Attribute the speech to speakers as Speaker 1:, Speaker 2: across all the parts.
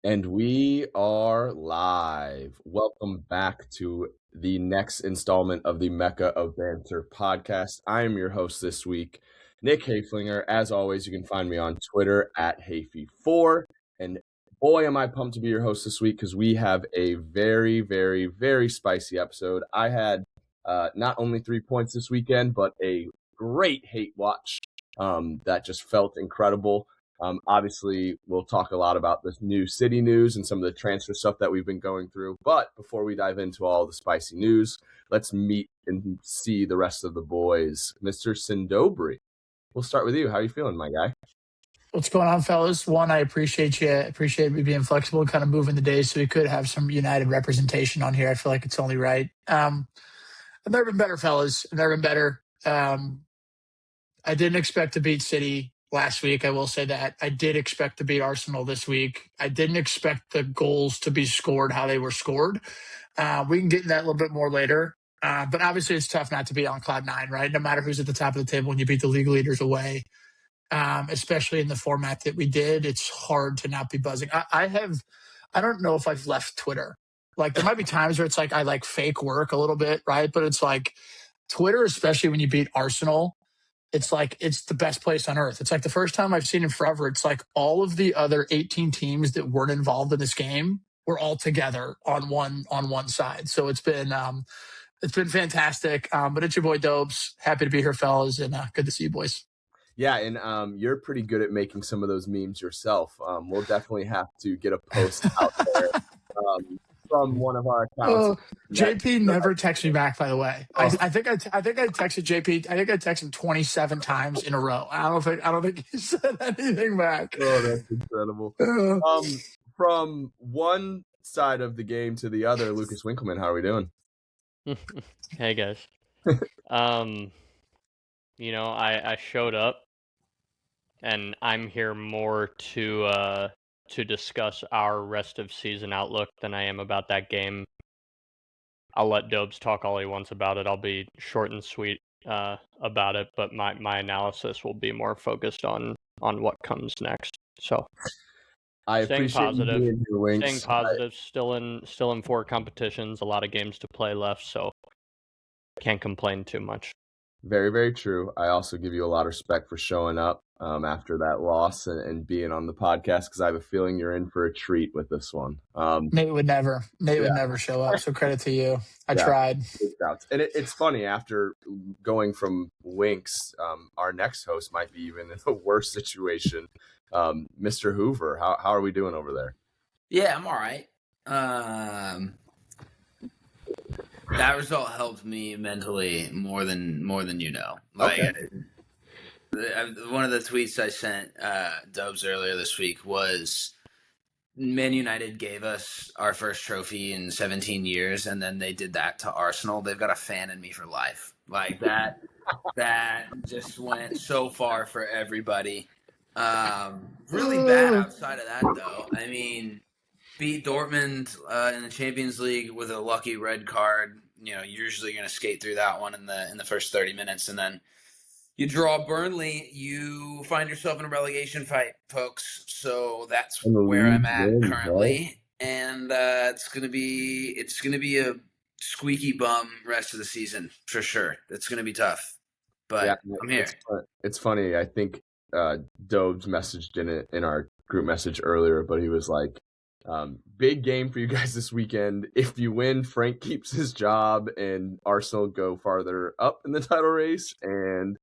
Speaker 1: And we are live. Welcome back to the next installment of the Mecca of Banter podcast. I am your host this week, Nick Hayflinger. As always, you can find me on Twitter at Hayfy4. And boy, am I pumped to be your host this week because we have a very, very, very spicy episode. I had not only 3 points this weekend, but a great hate watch that just felt incredible. Obviously, we'll talk a lot about this new city news and some of the transfer stuff that we've been going through. But before we dive into all the spicy news, let's meet and see the rest of the boys. Mr. Sindobri, we'll start with you. How are you feeling, my guy?
Speaker 2: What's going on, fellas? One, I appreciate you. Appreciate me being flexible and kind of moving the days so we could have some United representation on here. I feel like it's only right. I've never been better, fellas. I've never been better. I didn't expect to beat City last week. I will say that. I did expect to beat Arsenal this week. I didn't expect the goals to be scored how they were scored. We can get into that a little bit more later. But obviously, it's tough not to be on cloud nine, right? No matter who's at the top of the table when you beat the league leaders away. Especially in the format that we did, it's hard to not be buzzing. I don't know if I've left Twitter. Like there might be times where it's like I like fake work a little bit, right? But it's like Twitter, especially when you beat Arsenal, it's like it's the best place on earth. It's like the first time I've seen in forever. It's like all of the other 18 teams that weren't involved in this game were all together on one side. So it's been fantastic. But it's your boy Dobes. Happy to be here, fellas, and good to see you boys.
Speaker 1: Yeah, and you're pretty good at making some of those memes yourself. We'll definitely have to get a post out there from one of our accounts.
Speaker 2: JP never texts me back, by the way. I think I texted JP. I think I texted him 27 times in a row. I don't think he said anything back.
Speaker 1: Oh, that's incredible. From one side of the game to the other, Lucas Winkleman, how are we doing?
Speaker 3: Hey guys. I showed up, and I'm here more to discuss our rest of season outlook than I am about that game. I'll let Dobes talk all he wants about it. I'll be short and sweet about it, but my analysis will be more focused on what comes next. So
Speaker 1: I
Speaker 3: staying
Speaker 1: appreciate
Speaker 3: positive.
Speaker 1: You your winks.
Speaker 3: Staying positive. Still in 4 competitions, a lot of games to play left, so can't complain too much.
Speaker 1: Very, very true. I also give you a lot of respect for showing up after that loss and being on the podcast because I have a feeling you're in for a treat with this one.
Speaker 2: Nate would never show up, so credit to you. I tried.
Speaker 1: And it's funny, after going from winks, our next host might be even in a worse situation. Mr. Hoover, how are we doing over there?
Speaker 4: Yeah, I'm all right. That result helped me mentally more than you know. Like, okay. One of the tweets I sent Dubs earlier this week was Man United gave us our first trophy in 17 years, and then they did that to Arsenal. They've got a fan in me for life. Like that just went so far for everybody. Really bad outside of that, though. I mean, beat Dortmund in the Champions League with a lucky red card. You're usually going to skate through that one in the first 30 minutes, and then you draw Burnley. You find yourself in a relegation fight, folks. So that's where I'm at currently, and it's going to be a squeaky bum rest of the season for sure. It's going to be tough, but yeah, I'm here.
Speaker 1: It's funny. I think Dobes messaged in our group message earlier, but he was like, big game for you guys this weekend. If you win, Frank keeps his job and Arsenal go farther up in the title race, and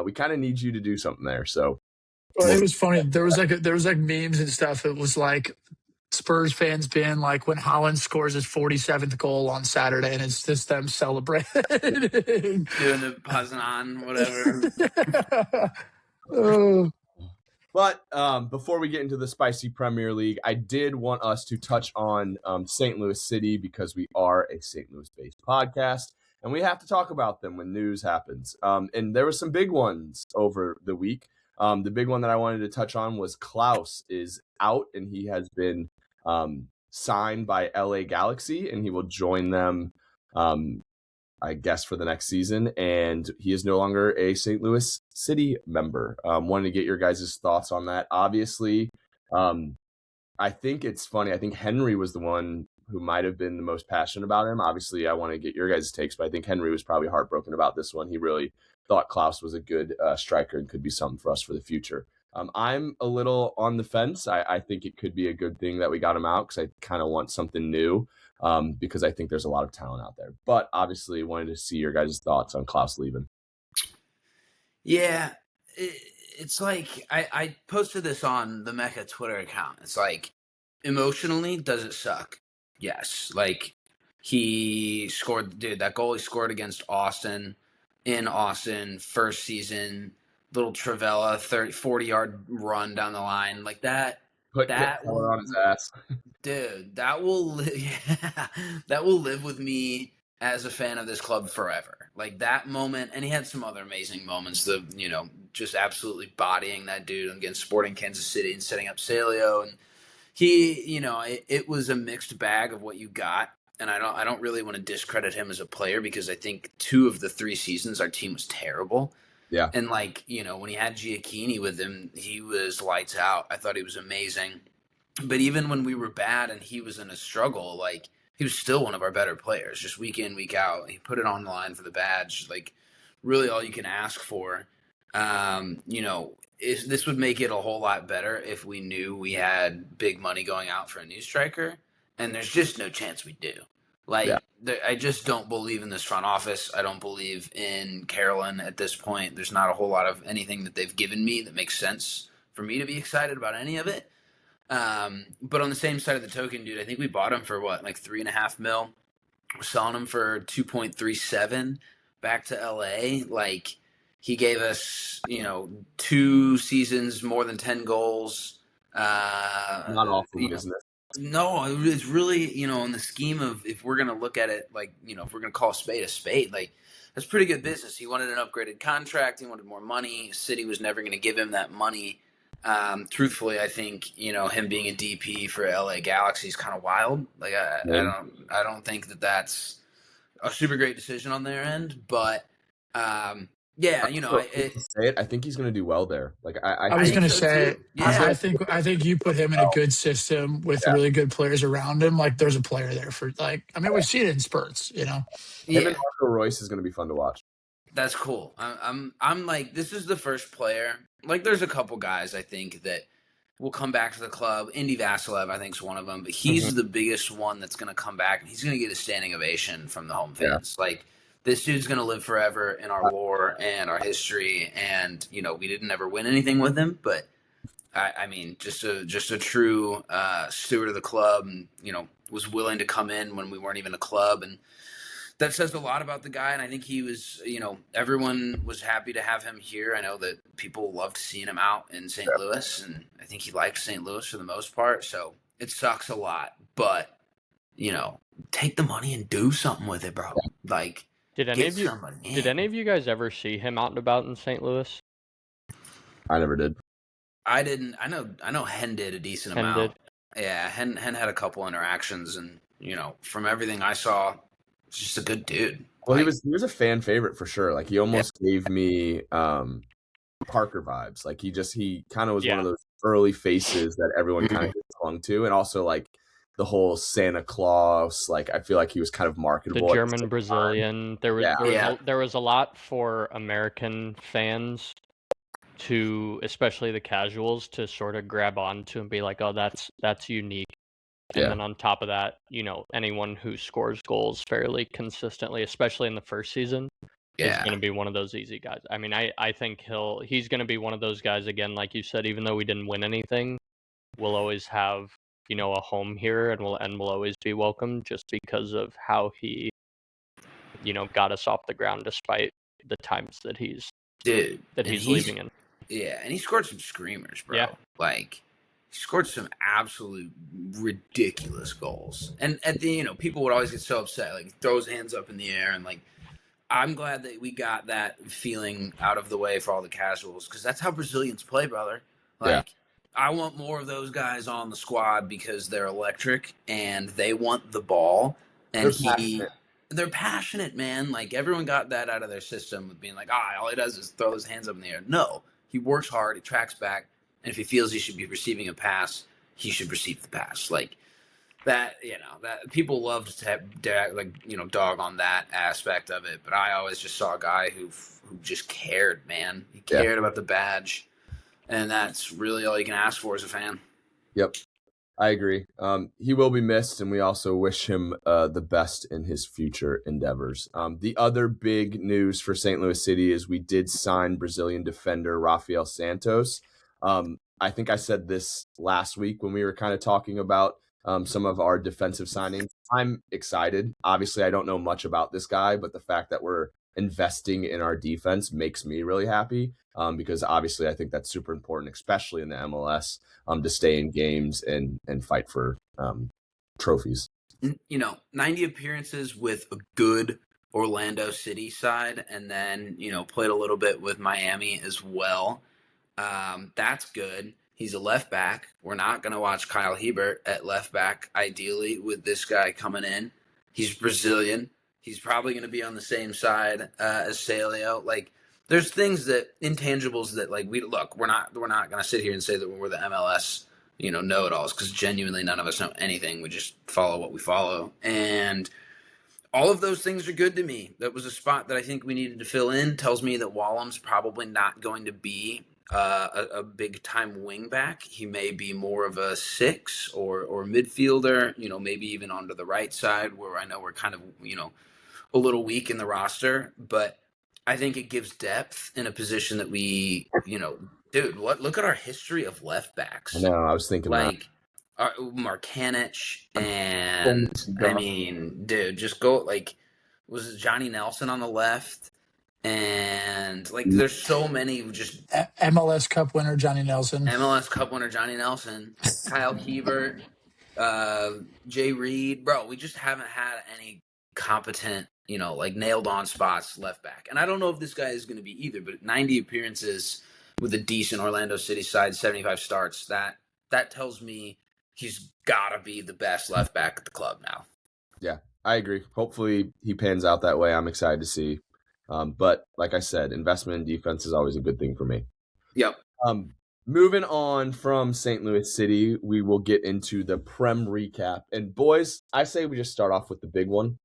Speaker 1: we kind of need you to do something there. So
Speaker 2: it was funny. There was like memes and stuff. It was like Spurs fans being like when Haaland scores his 47th goal on Saturday, and it's just them celebrating,
Speaker 4: doing the Pazan, whatever.
Speaker 1: But before we get into the spicy Premier League, I did want us to touch on St. Louis City because we are a St. Louis-based podcast, and we have to talk about them when news happens. And there were some big ones over the week. The big one that I wanted to touch on was Klaus is out, and he has been signed by LA Galaxy, and he will join them I guess, for the next season, and he is no longer a St. Louis City member. Wanted to get your guys' thoughts on that. Obviously, I think it's funny. I think Henry was the one who might have been the most passionate about him. Obviously, I want to get your guys' takes, but I think Henry was probably heartbroken about this one. He really thought Klaus was a good striker and could be something for us for the future. I'm a little on the fence. I think it could be a good thing that we got him out because I kind of want something new because I think there's a lot of talent out there. But obviously, wanted to see your guys' thoughts on Klaus leaving.
Speaker 4: Yeah, it's like I posted this on the Mecca Twitter account. It's like, emotionally, does it suck? Yes. Like, he scored, dude, that goal he scored against Austin, in Austin, first season, little Travella 40-yard run down the line. Like that.
Speaker 1: Put
Speaker 4: That
Speaker 1: Keller on his ass.
Speaker 4: Dude, that will that will live with me as a fan of this club forever. Like that moment, and he had some other amazing moments. Just absolutely bodying that dude against Sporting Kansas City and setting up Salio, and it was a mixed bag of what you got. And I don't really want to discredit him as a player because I think 2 of the 3 seasons our team was terrible.
Speaker 1: Yeah,
Speaker 4: and when he had Giacchini with him, he was lights out. I thought he was amazing. But even when we were bad and he was in a struggle, like, he was still one of our better players, just week in, week out. He put it on the line for the badge, like, really all you can ask for. This would make it a whole lot better if we knew we had big money going out for a new striker, and there's just no chance we do. I just don't believe in this front office. I don't believe in Carolyn at this point. There's not a whole lot of anything that they've given me that makes sense for me to be excited about any of it. But on the same side of the token, dude, I think we bought him for what, like $3.5 million. We're selling him for 2.37 back to LA. Like, he gave us, 2 seasons, more than 10 goals.
Speaker 1: not awful business.
Speaker 4: No, it's really, in the scheme of, if we're going to look at it, like, if we're going to call a spade, like, that's pretty good business. He wanted an upgraded contract. He wanted more money. City was never going to give him that money. Truthfully, I think, him being a DP for LA Galaxy is kind of wild. Like, I don't think that that's a super great decision on their end, but,
Speaker 1: I think he's going to do well there. Like,
Speaker 2: I was going to say,
Speaker 4: yeah.
Speaker 2: I think you put him in a good system with really good players around him. Like, there's a player there for, like, I mean, we've seen it in Spurs,
Speaker 1: Him and Marco Royce is going to be fun to watch.
Speaker 4: That's cool. I'm like, this is the first player. Like, there's a couple guys I think that will come back to the club. Indy Vassilev, I think, is one of them, but he's the biggest one that's going to come back, and he's going to get a standing ovation from the home fans. Yeah. Like, this dude's going to live forever in our lore and our history, and we didn't ever win anything with him, but I mean, just a true steward of the club, and was willing to come in when we weren't even a club, and that says a lot about the guy. And I think he was, everyone was happy to have him here. I know that people loved seeing him out in St. Louis, and I think he liked St. Louis for the most part. So it sucks a lot, but take the money and do something with it, bro. Like,
Speaker 3: did any of you guys ever see him out and about in St. Louis?
Speaker 1: I never did.
Speaker 4: I didn't. I know Hen did a decent amount. Yeah, Hen had a couple interactions, and from everything I saw, he's just a good dude.
Speaker 1: Well, he was a fan favorite for sure. Like, he almost gave me Parker vibes. Like, he kind of was one of those early faces that everyone kind of clung to, and also like the whole Santa Claus. Like, I feel like he was kind of marketable.
Speaker 3: The German Brazilian. There was a lot for American fans to, especially the casuals, to sort of grab onto and be like, oh, that's unique. And then on top of that, anyone who scores goals fairly consistently, especially in the first season, is going to be one of those easy guys. I mean, I think he's going to be one of those guys again, like you said. Even though we didn't win anything, we'll always have a home here, and we'll always be welcome, just because of how he got us off the ground despite the times that he's leaving in.
Speaker 4: Yeah, and he scored some screamers, bro.
Speaker 3: Yeah.
Speaker 4: Like, he scored some absolute ridiculous goals. And at the people would always get so upset, like, throw his hands up in the air, and like, I'm glad that we got that feeling out of the way for all the casuals, because that's how Brazilians play, brother. Like, I want more of those guys on the squad because they're electric and they want the ball, and they're passionate, man. Like, everyone got that out of their system with being like, all he does is throw his hands up in the air. No, he works hard, he tracks back, and if he feels he should be receiving a pass, he should receive the pass. Like that, that people love to have, dog on that aspect of it. But I always just saw a guy who just cared, man. He cared about the badge, and that's really all you can ask for as a fan.
Speaker 1: Yep. I agree. He will be missed, and we also wish him the best in his future endeavors. The other big news for St. Louis City is we did sign Brazilian defender Rafael Santos. I think I said this last week when we were kind of talking about some of our defensive signings. I'm excited. Obviously, I don't know much about this guy, but the fact that we're investing in our defense makes me really happy because obviously I think that's super important, especially in the MLS. To stay in games and fight for trophies.
Speaker 4: 90 appearances with a good Orlando City side, and then, played a little bit with Miami as well. That's good. He's a left back. We're not going to watch Kyle Hebert at left back, ideally, with this guy coming in. He's Brazilian. He's probably going to be on the same side as Salio. Like, there's things that intangibles that we're not going to sit here and say that we're the MLS, know-it-alls, because genuinely none of us know anything. We just follow what we follow. And all of those things are good to me. That was a spot that I think we needed to fill in. Tells me that Wallam's probably not going to be a big-time wing back. He may be more of a 6 or midfielder, maybe even onto the right side where I know we're kind of, a little weak in the roster. But I think it gives depth in a position that we, dude, look at our history of left backs.
Speaker 1: I know, I was thinking
Speaker 4: Markanich, and I mean, dude, just go, was it Johnny Nelson on the left? And, there's so many just...
Speaker 2: MLS Cup winner Johnny Nelson.
Speaker 4: Kyle Hebert, Jay Reed. Bro, we just haven't had any competent, nailed on spots left back. And I don't know if this guy is going to be either, but 90 appearances with a decent Orlando City side, 75 starts, that tells me he's got to be the best left back at the club now.
Speaker 1: Yeah, I agree. Hopefully he pans out that way. I'm excited to see. But like I said, investment in defense is always a good thing for me.
Speaker 4: Yep.
Speaker 1: Moving on from St. Louis City, we will get into the Prem recap. And boys, I say we just start off with the big one.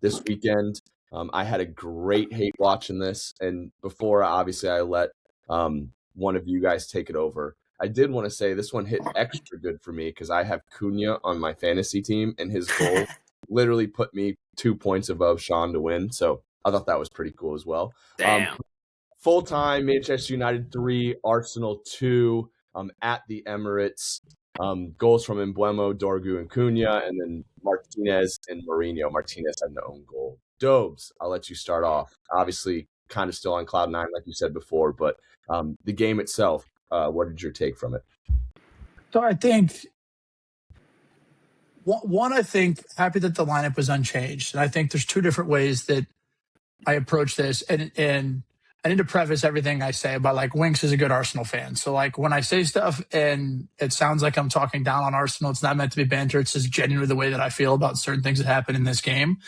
Speaker 1: This weekend, I had a great hate watching this. And before, obviously, I let one of you guys take it over. I did want to say this one hit extra good for me because I have Cunha on my fantasy team, and his goal literally put me 2 points above Sean to win. So I thought that was pretty cool as well.
Speaker 4: Damn.
Speaker 1: Full-time, Manchester United 3, Arsenal 2 at the Emirates. Goals from Mbeumo, Dorgu, and Cunha, and then Martinez and Mourinho. Martinez had no own goal. Dobes, I'll let you start off. Obviously, kind of still on cloud 9, like you said before, but the game itself, what did your take from it?
Speaker 2: So I think, I think happy that the lineup was unchanged. And I think there's two different ways that I approach this. And I need to preface everything I say about Winks is a good Arsenal fan. So when I say stuff and it sounds like I'm talking down on Arsenal, it's not meant to be banter. It's just genuinely the way that I feel about certain things that happen in this game.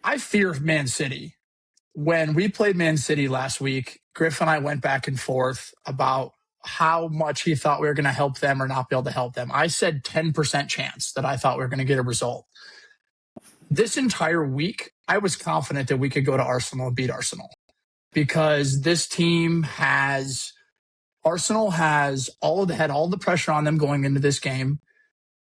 Speaker 2: I fear Man City. When we played Man City last week, Griff and I went back and forth about how much he thought we were going to help them or not be able to help them. I said 10% chance that I thought we were going to get a result. This entire week, I was confident that we could go to Arsenal and beat Arsenal because this team Arsenal had all the pressure on them going into this game.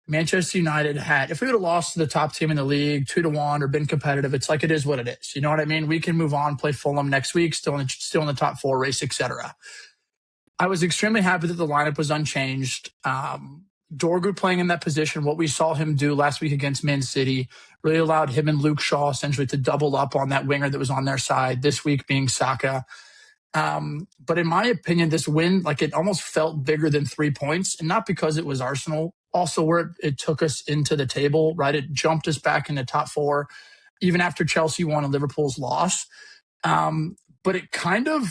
Speaker 2: Manchester United if we would have lost to the top team in the league 2-1 or been competitive, it's it is what it is. You know what I mean? We can move on, play Fulham next week, still in the top 4 race, etc. I was extremely happy that the lineup was unchanged. Dorgu playing in that position, what we saw him do last week against Man City, really allowed him and Luke Shaw essentially to double up on that winger that was on their side, this week being Saka. But in my opinion, this win, it almost felt bigger than 3 points, and not because it was Arsenal, also where it took us into the table, right? It jumped us back in the top 4, even after Chelsea won and Liverpool's loss. But it kind of,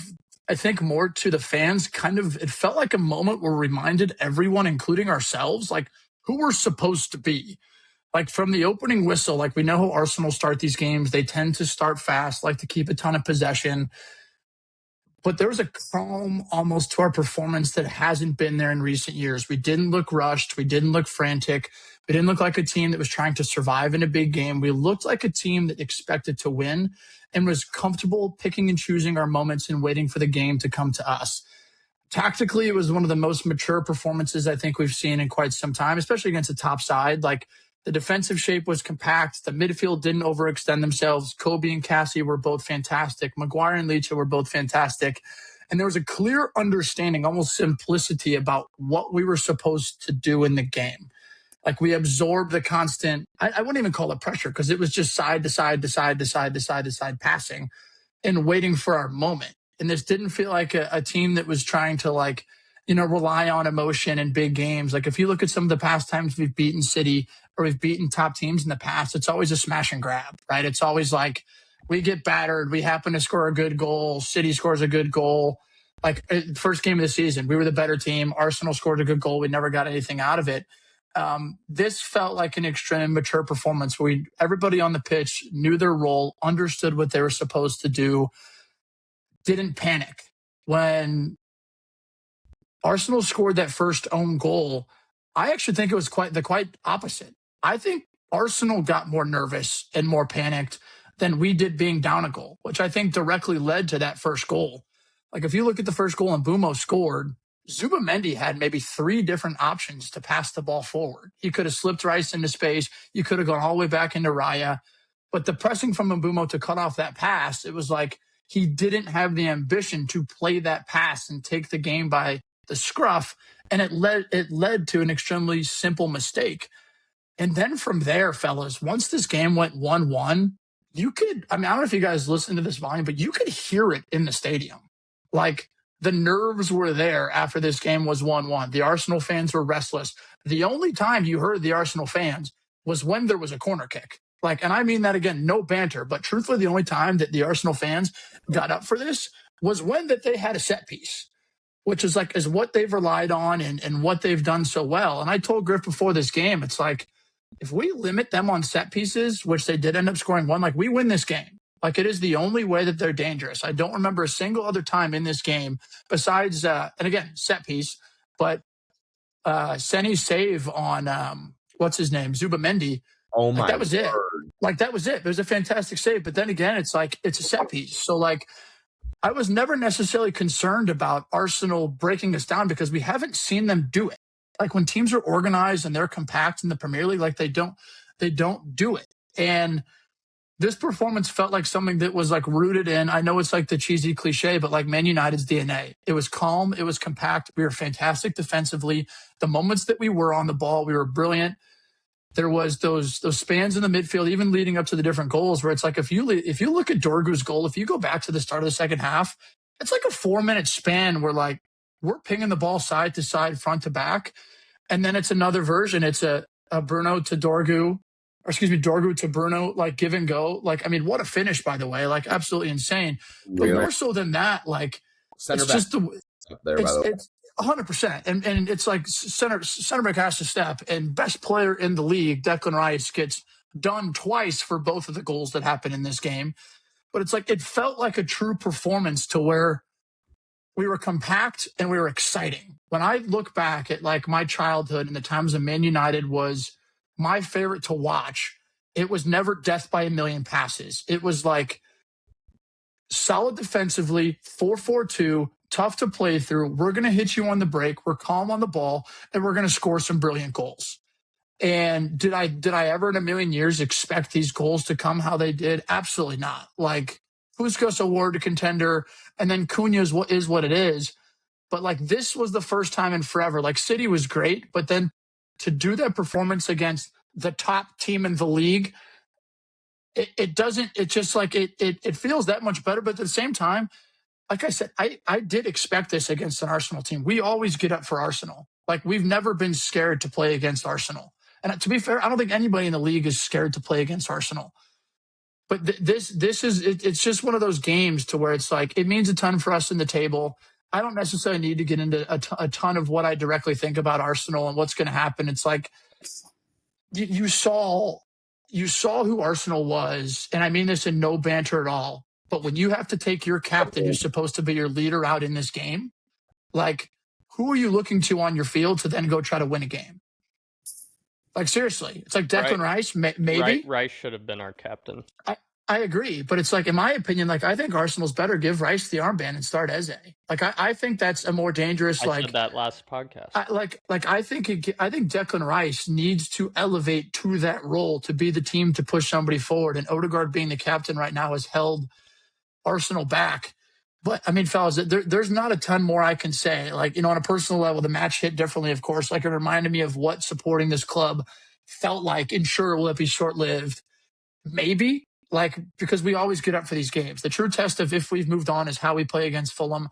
Speaker 2: I think more to the fans, it felt like a moment where we reminded everyone, including ourselves, who we're supposed to be. From the opening whistle, we know how Arsenal start these games. They tend to start fast, like to keep a ton of possession. but there was a calm almost to our performance that hasn't been there in recent years. We didn't look rushed. We didn't look frantic. We didn't look like a team that was trying to survive in a big game. We looked like a team that expected to win and was comfortable picking and choosing our moments and waiting for the game to come to us. Tactically, it was one of the most mature performances I think we've seen in quite some time, especially against the top side. Like, the defensive shape was compact. The midfield didn't overextend themselves. Kobe and Cassie were both fantastic. Maguire and Leach were both fantastic. And there was a clear understanding, almost simplicity, about what we were supposed to do in the game. Like, we absorbed the constant, I wouldn't even call it pressure, because it was just side to side to side to side to side to side passing and waiting for our moment. And this didn't feel like a team that was trying to, like, rely on emotion in big games. Like, if you look at some of the past times we've beaten City or we've beaten top teams in the past, it's always a smash and grab, right? It's always like, we get battered, we happen to score a good goal, City scores a good goal. Like, first game of the season, we were the better team. Arsenal scored a good goal. We never got anything out of it. This felt like an extreme mature performance where everybody on the pitch knew their role, understood what they were supposed to do, didn't panic. When Arsenal scored that first own goal, I actually think it was quite opposite. I think Arsenal got more nervous and more panicked than we did being down a goal, which I think directly led to that first goal. Like, if you look at the first goal and Mbeumo scored, Zubamendi had maybe 3 different options to pass the ball forward. He could have slipped Rice into space. You could have gone all the way back into Raya. But the pressing from Mbeumo to cut off that pass, it was like he didn't have the ambition to play that pass and take the game by the scruff, and it led to an extremely simple mistake. And then from there, fellas, once this game went 1-1, you could, I don't know if you guys listen to this volume, but you could hear it in the stadium. Like, the nerves were there after this game was 1-1. The Arsenal fans were restless. The only time you heard the Arsenal fans was when there was a corner kick. Like, and I mean that again, no banter, but truthfully, the only time that the Arsenal fans got up for this was when that they had a set piece, which is what they've relied on and what they've done so well. And I told Griff before this game, it's like, if we limit them on set pieces, which they did end up scoring 1, like, we win this game. Like, it is the only way that they're dangerous. I don't remember a single other time in this game besides, and again, set piece, but Senny's save on, what's his name, Zubamendi.
Speaker 1: Oh my!
Speaker 2: That was it.
Speaker 1: Word.
Speaker 2: Like, that was it. It was a fantastic save. But then again, it's like, it's a set piece. So, like, I was never necessarily concerned about Arsenal breaking us down because we haven't seen them do it. Like, when teams are organized and they're compact in the Premier League, like, they don't do it. And this performance felt like something that was, like, rooted in, I know it's like the cheesy cliche, but like Man United's DNA. It was calm. It was compact. We were fantastic defensively. The moments that we were on the ball, we were brilliant. There was those spans in the midfield, even leading up to the different goals, where it's like, if you look at Dorgu's goal, if you go back to the start of the second half, it's like a 4-minute span where, like, we're pinging the ball side to side, front to back. And then it's another version. It's a Bruno to Dorgu, or excuse me, Dorgu to Bruno, like, give and go. Like, I mean, what a finish, by the way, like, absolutely insane. But more so than that, like,
Speaker 1: Center
Speaker 2: it's
Speaker 1: back
Speaker 2: just it's 100%. And it's like center back has to step, and best player in the league, Declan Rice, gets done twice for both of the goals that happened in this game. But it's like, it felt like a true performance to where we were compact and we were exciting. When I look back at, like, my childhood and the times when Man United was my favorite to watch, it was never death by a million passes. It was like solid defensively, 4-4-2, tough to play through. We're going to hit you on the break. We're calm on the ball, and we're going to score some brilliant goals. And did I ever in a million years expect these goals to come how they did? Absolutely not. Like, Fusco's award contender, and then Cunha is what it is. But, like, this was the first time in forever. Like, City was great, but then to do that performance against the top team in the league, it feels that much better. But at the same time, like I said, I did expect this against an Arsenal team. We always get up for Arsenal. Like, we've never been scared to play against Arsenal. And to be fair, I don't think anybody in the league is scared to play against Arsenal. But it's just one of those games to where it's like, it means a ton for us in the table. I don't necessarily need to get into a ton of what I directly think about Arsenal and what's going to happen. It's like, you saw who Arsenal was, and I mean this in no banter at all. But when you have to take your captain, who's supposed to be your leader, out in this game, like, who are you looking to on your field to then go try to win a game? Like, seriously, it's like Declan Rice, maybe.
Speaker 3: Rice should have been our captain.
Speaker 2: I agree, but it's like, in my opinion, like, I think Arsenal's better give Rice the armband and start Eze. Like, I think that's a more dangerous.
Speaker 3: I said that last podcast.
Speaker 2: I think Declan Rice needs to elevate to that role to be the team to push somebody forward. And Odegaard being the captain right now has held Arsenal back. But I mean, fellas, there's not a ton more I can say. Like, you know, on a personal level, the match hit differently, of course. Like, it reminded me of what supporting this club felt like. And sure, will it be short-lived? Maybe. Like, because we always get up for these games. The true test of if we've moved on is how we play against Fulham.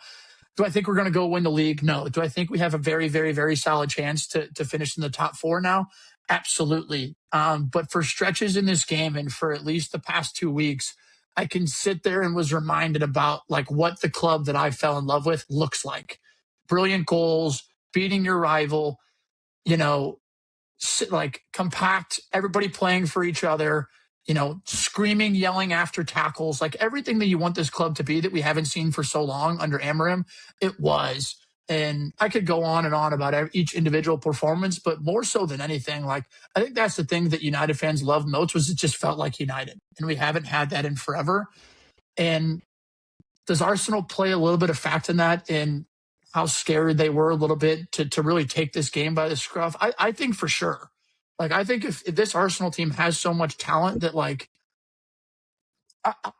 Speaker 2: Do I think we're going to go win the league? No. Do I think we have a very, very, very solid chance to finish in the top 4 now? Absolutely. But for stretches in this game and for at least the past 2 weeks, I can sit there and was reminded about like what the club that I fell in love with looks like. Brilliant goals, beating your rival, you know, like compact, everybody playing for each other, you know, screaming, yelling after tackles, like everything that you want this club to be that we haven't seen for so long under Amorim, it was. And I could go on and on about each individual performance, but more so than anything, like, I think that's the thing that United fans loved most, was it just felt like United. And we haven't had that in forever. And does Arsenal play a little bit of fact in that, in how scared they were a little bit to really take this game by the scruff? I think for sure. Like, I think if this Arsenal team has so much talent that, like,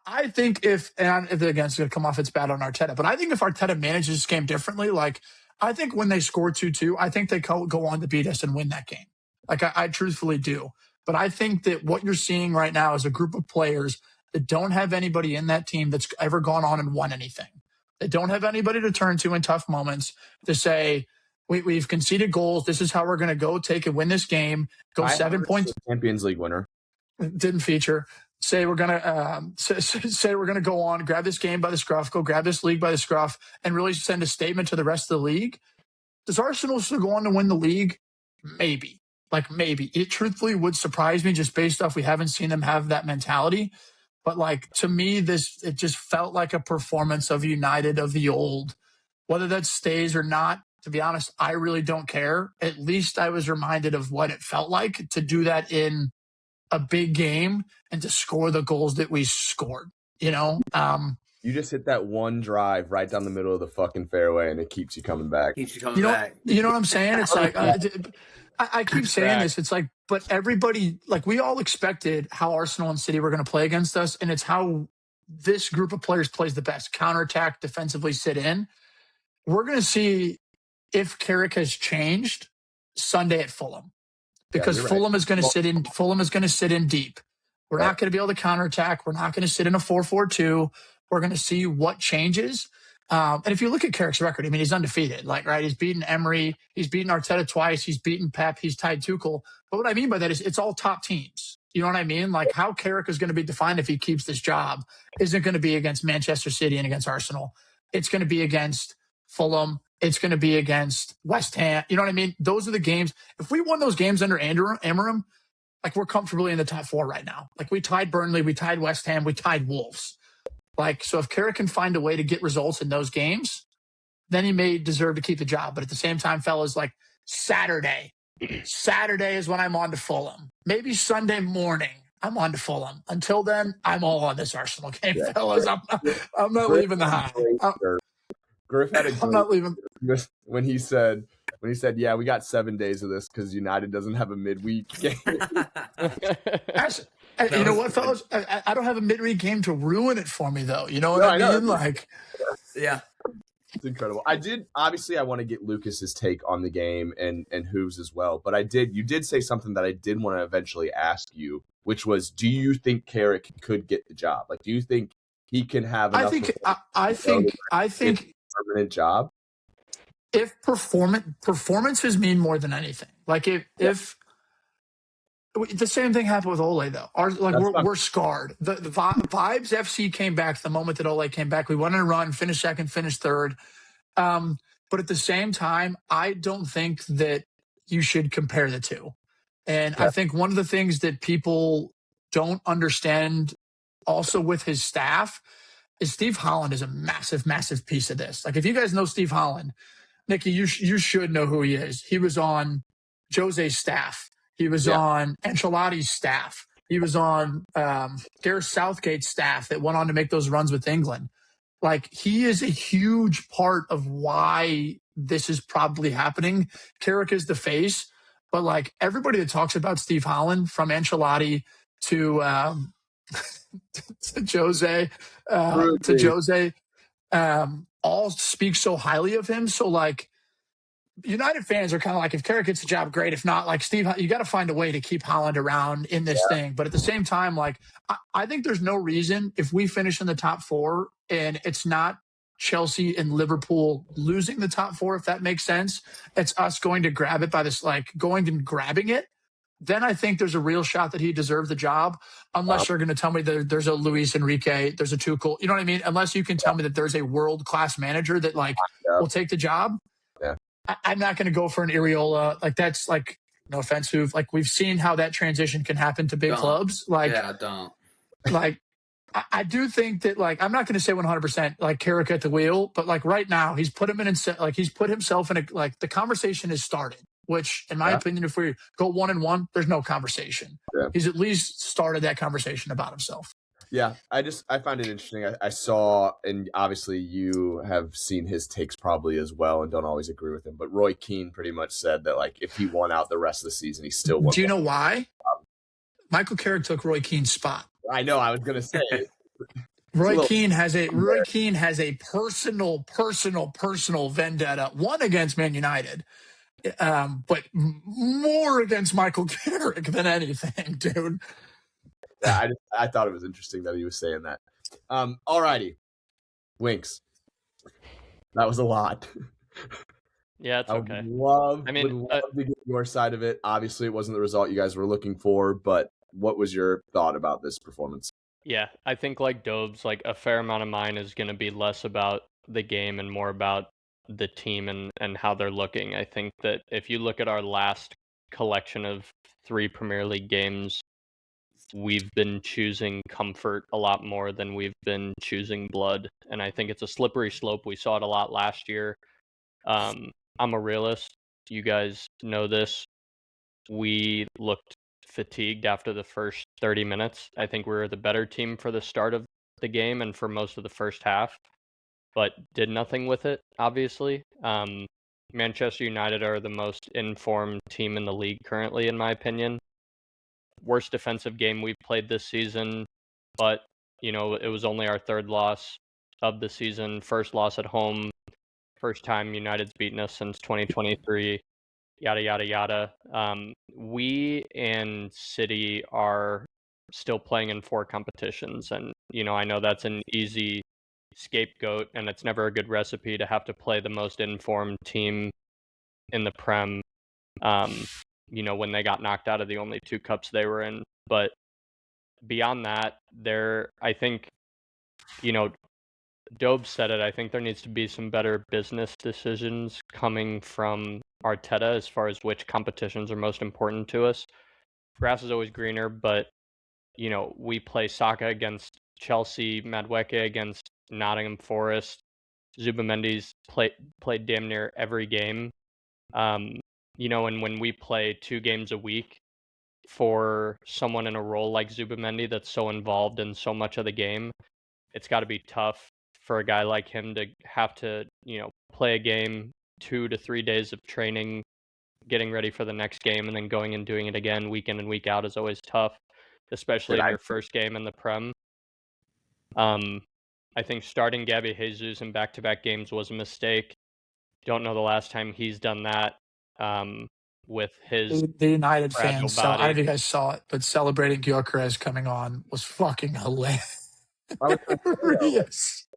Speaker 2: I think and again, it's going to come off it's bad on Arteta, but I think if Arteta manages this game differently, like, I think when they score 2-2, I think they go on to beat us and win that game. Like, I truthfully do. But I think that what you're seeing right now is a group of players that don't have anybody in that team that's ever gone on and won anything. They don't have anybody to turn to in tough moments to say, we've conceded goals. This is how we're going to go take and win this game. Go 7 points.
Speaker 1: Champions League winner.
Speaker 2: Didn't feature. Say we're gonna go on, grab this game by the scruff, go grab this league by the scruff, and really send a statement to the rest of the league. Does Arsenal still go on to win the league? Maybe. Like, maybe. It truthfully would surprise me just based off we haven't seen them have that mentality. But, like, to me, it just felt like a performance of United of the old. Whether that stays or not, to be honest, I really don't care. At least I was reminded of what it felt like to do that in a big game and to score the goals that we scored, you know?
Speaker 1: You just hit that one drive right down the middle of the fucking fairway, and it keeps you coming back.
Speaker 2: You know what I'm saying? It's like, I keep saying this. It's like, but everybody, like, we all expected how Arsenal and City were going to play against us, and it's how this group of players plays the best. Counterattack, defensively sit in. We're going to see if Carrick has changed Sunday at Fulham, because Fulham is going to sit in. Fulham is going to sit in deep. We're not going to be able to counterattack. We're not going to sit in a 4-4-2. We're going to see what changes. And if you look at Carrick's record, I mean, he's undefeated. Like, right, he's beaten Emery, he's beaten Arteta twice, he's beaten Pep, he's tied Tuchel. But what I mean by that is it's all top teams. You know what I mean? Like, how Carrick is going to be defined if he keeps this job isn't going to be against Manchester City and against Arsenal. It's going to be against Fulham. It's going to be against West Ham. You know what I mean? Those are the games. If we won those games under Amorim, like, we're comfortably in the top 4 right now. Like, we tied Burnley, we tied West Ham, we tied Wolves. Like, so if Carrick can find a way to get results in those games, then he may deserve to keep the job. But at the same time, fellas, like, Saturday is when I'm on to Fulham. Maybe Sunday morning I'm on to Fulham. Until then, I'm all on this Arsenal game, fellas. I'm not leaving the high.
Speaker 1: Griff had a
Speaker 2: I'm not leaving.
Speaker 1: When he said, yeah, we got 7 days of this because United doesn't have a midweek game.
Speaker 2: You know what, fellas? I don't have a midweek game to ruin it for me, though. You know what I mean? Like,
Speaker 4: yeah.
Speaker 1: It's incredible. I want to get Lucas's take on the game and Hooves as well. But you did say something that I did want to eventually ask you, which was, do you think Carrick could get the job? Like, do you think he can have enough?
Speaker 2: I think
Speaker 1: permanent job.
Speaker 2: If performances mean more than anything, like if the same thing happened with Ole, though. We're scarred. The vibes FC came back the moment that Ole came back. We went on a run, finished second, finished third. But at the same time, I don't think that you should compare the two. And I think one of the things that people don't understand also with his staff is Steve Haaland is a massive, massive piece of this. Like, if you guys know Steve Haaland, Nikki, you should know who he is. He was on Jose's staff. He was on Ancelotti's staff. He was on Gareth Southgate's staff that went on to make those runs with England. Like, he is a huge part of why this is probably happening. Carrick is the face, but like everybody that talks about Steve Haaland, from Ancelotti to Jose, all speak so highly of him. So like, United fans are kind of like, if Carrick gets the job, great. If not, like, Steve, you got to find a way to keep Haaland around in this thing. But at the same time, like, I think there's no reason, if we finish in the top four and it's not Chelsea and Liverpool losing the top four, if that makes sense, it's us going to grab it by this, like going and grabbing it. Then I think there's a real shot that he deserved the job, unless you're going to tell me that there's a Luis Enrique, there's a Tuchel, you know what I mean? Unless you can tell me that there's a world-class manager that like will take the job.
Speaker 1: Yeah.
Speaker 2: I'm not going to go for an Areola. Like, that's like, no offense, like we've seen how that transition can happen to big clubs. Like,
Speaker 4: don't.
Speaker 2: Like, I do think that, like, I'm not going to say 100% like Carrick at the wheel, but like right now he's put himself in a, like, the conversation has started, which in my opinion, if we go 1-1, there's no conversation. Yeah. He's at least started that conversation about himself.
Speaker 1: Yeah, I find it interesting. I saw, and obviously you have seen his takes probably as well and don't always agree with him, but Roy Keane pretty much said that, like, if he won out the rest of the season, he still won.
Speaker 2: Do you know why? Michael Carrick took Roy Keane's spot.
Speaker 1: I know, I was going to say.
Speaker 2: Roy Keane has a personal vendetta, one against Man United, but more against Michael Carrick than anything, dude.
Speaker 1: Yeah, I thought it was interesting that he was saying that. All righty. Winks. That was a lot.
Speaker 3: Yeah, it's okay.
Speaker 1: Would love to get your side of it. Obviously, it wasn't the result you guys were looking for, but what was your thought about this performance?
Speaker 3: Yeah, I think like Dobes, like a fair amount of mine is going to be less about the game and more about the team and how they're looking. I think that if you look at our last collection of 3 Premier League games, we've been choosing comfort a lot more than we've been choosing blood. And I think it's a slippery slope. We saw it a lot last year. I'm a realist. You guys know this. We looked fatigued after the first 30 minutes. I think we were the better team for the start of the game and for most of the first half, but did nothing with it, obviously. Manchester United are the most informed team in the league currently, in my opinion. Worst defensive game we've played this season, but, you know, it was only our 3rd loss of the season, first loss at home, first time United's beaten us since 2023, yada, yada, yada. We and City are still playing in 4 competitions, and, you know, I know that's an easy scapegoat, and it's never a good recipe to have to play the most informed team in the Prem. You know, when they got knocked out of the only 2 cups they were in. But beyond that, I think, you know, Dobe said it, I think there needs to be some better business decisions coming from Arteta as far as which competitions are most important to us. Grass is always greener, but, you know, we play Saka against Chelsea, Madueke against Nottingham Forest. Zubamendi's played damn near every game. You know, and when we play 2 games a week for someone in a role like Zubamendi that's so involved in so much of the game, it's got to be tough for a guy like him to have to, you know, play a game, 2 to 3 days of training, getting ready for the next game, and then going and doing it again week in and week out is always tough, especially in your first game in the Prem. I think starting Gabby Jesus in back-to-back games was a mistake. Don't know the last time he's done that. With his
Speaker 2: the United fans,
Speaker 3: body.
Speaker 2: I don't know if you guys saw it, but celebrating Gyökeres coming on was fucking hilarious.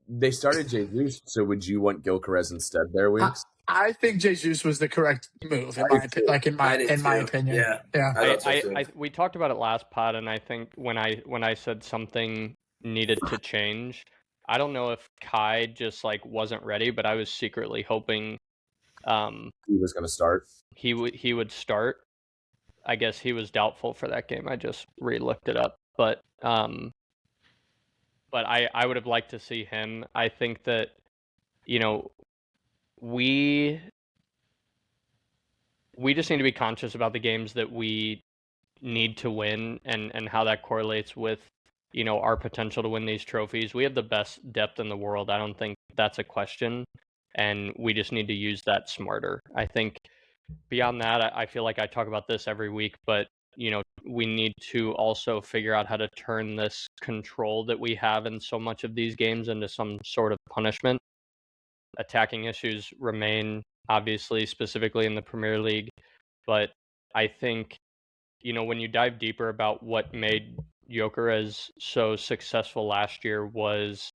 Speaker 1: They started Jesus, so would you want Gyökeres instead there, Winks?
Speaker 2: I think Jesus was the correct move in my opinion.
Speaker 3: Yeah. We talked about it last pod, and I think when I said something needed to change, I don't know if Kai just like wasn't ready, but I was secretly hoping
Speaker 1: he was going to start.
Speaker 3: He would start. I guess he was doubtful for that game. I just re-looked it up, but but I would have liked to see him. I think that, you know, we just need to be conscious about the games that we need to win and how that correlates with, you know, our potential to win these trophies. We have the best depth in the world. I don't think that's a question. And we just need to use that smarter. I think beyond that, I feel like I talk about this every week, but, you know, we need to also figure out how to turn this control that we have in so much of these games into some sort of punishment. Attacking issues remain, obviously, specifically in the Premier League. But I think, you know, when you dive deeper about what made Gyökeres so successful last year was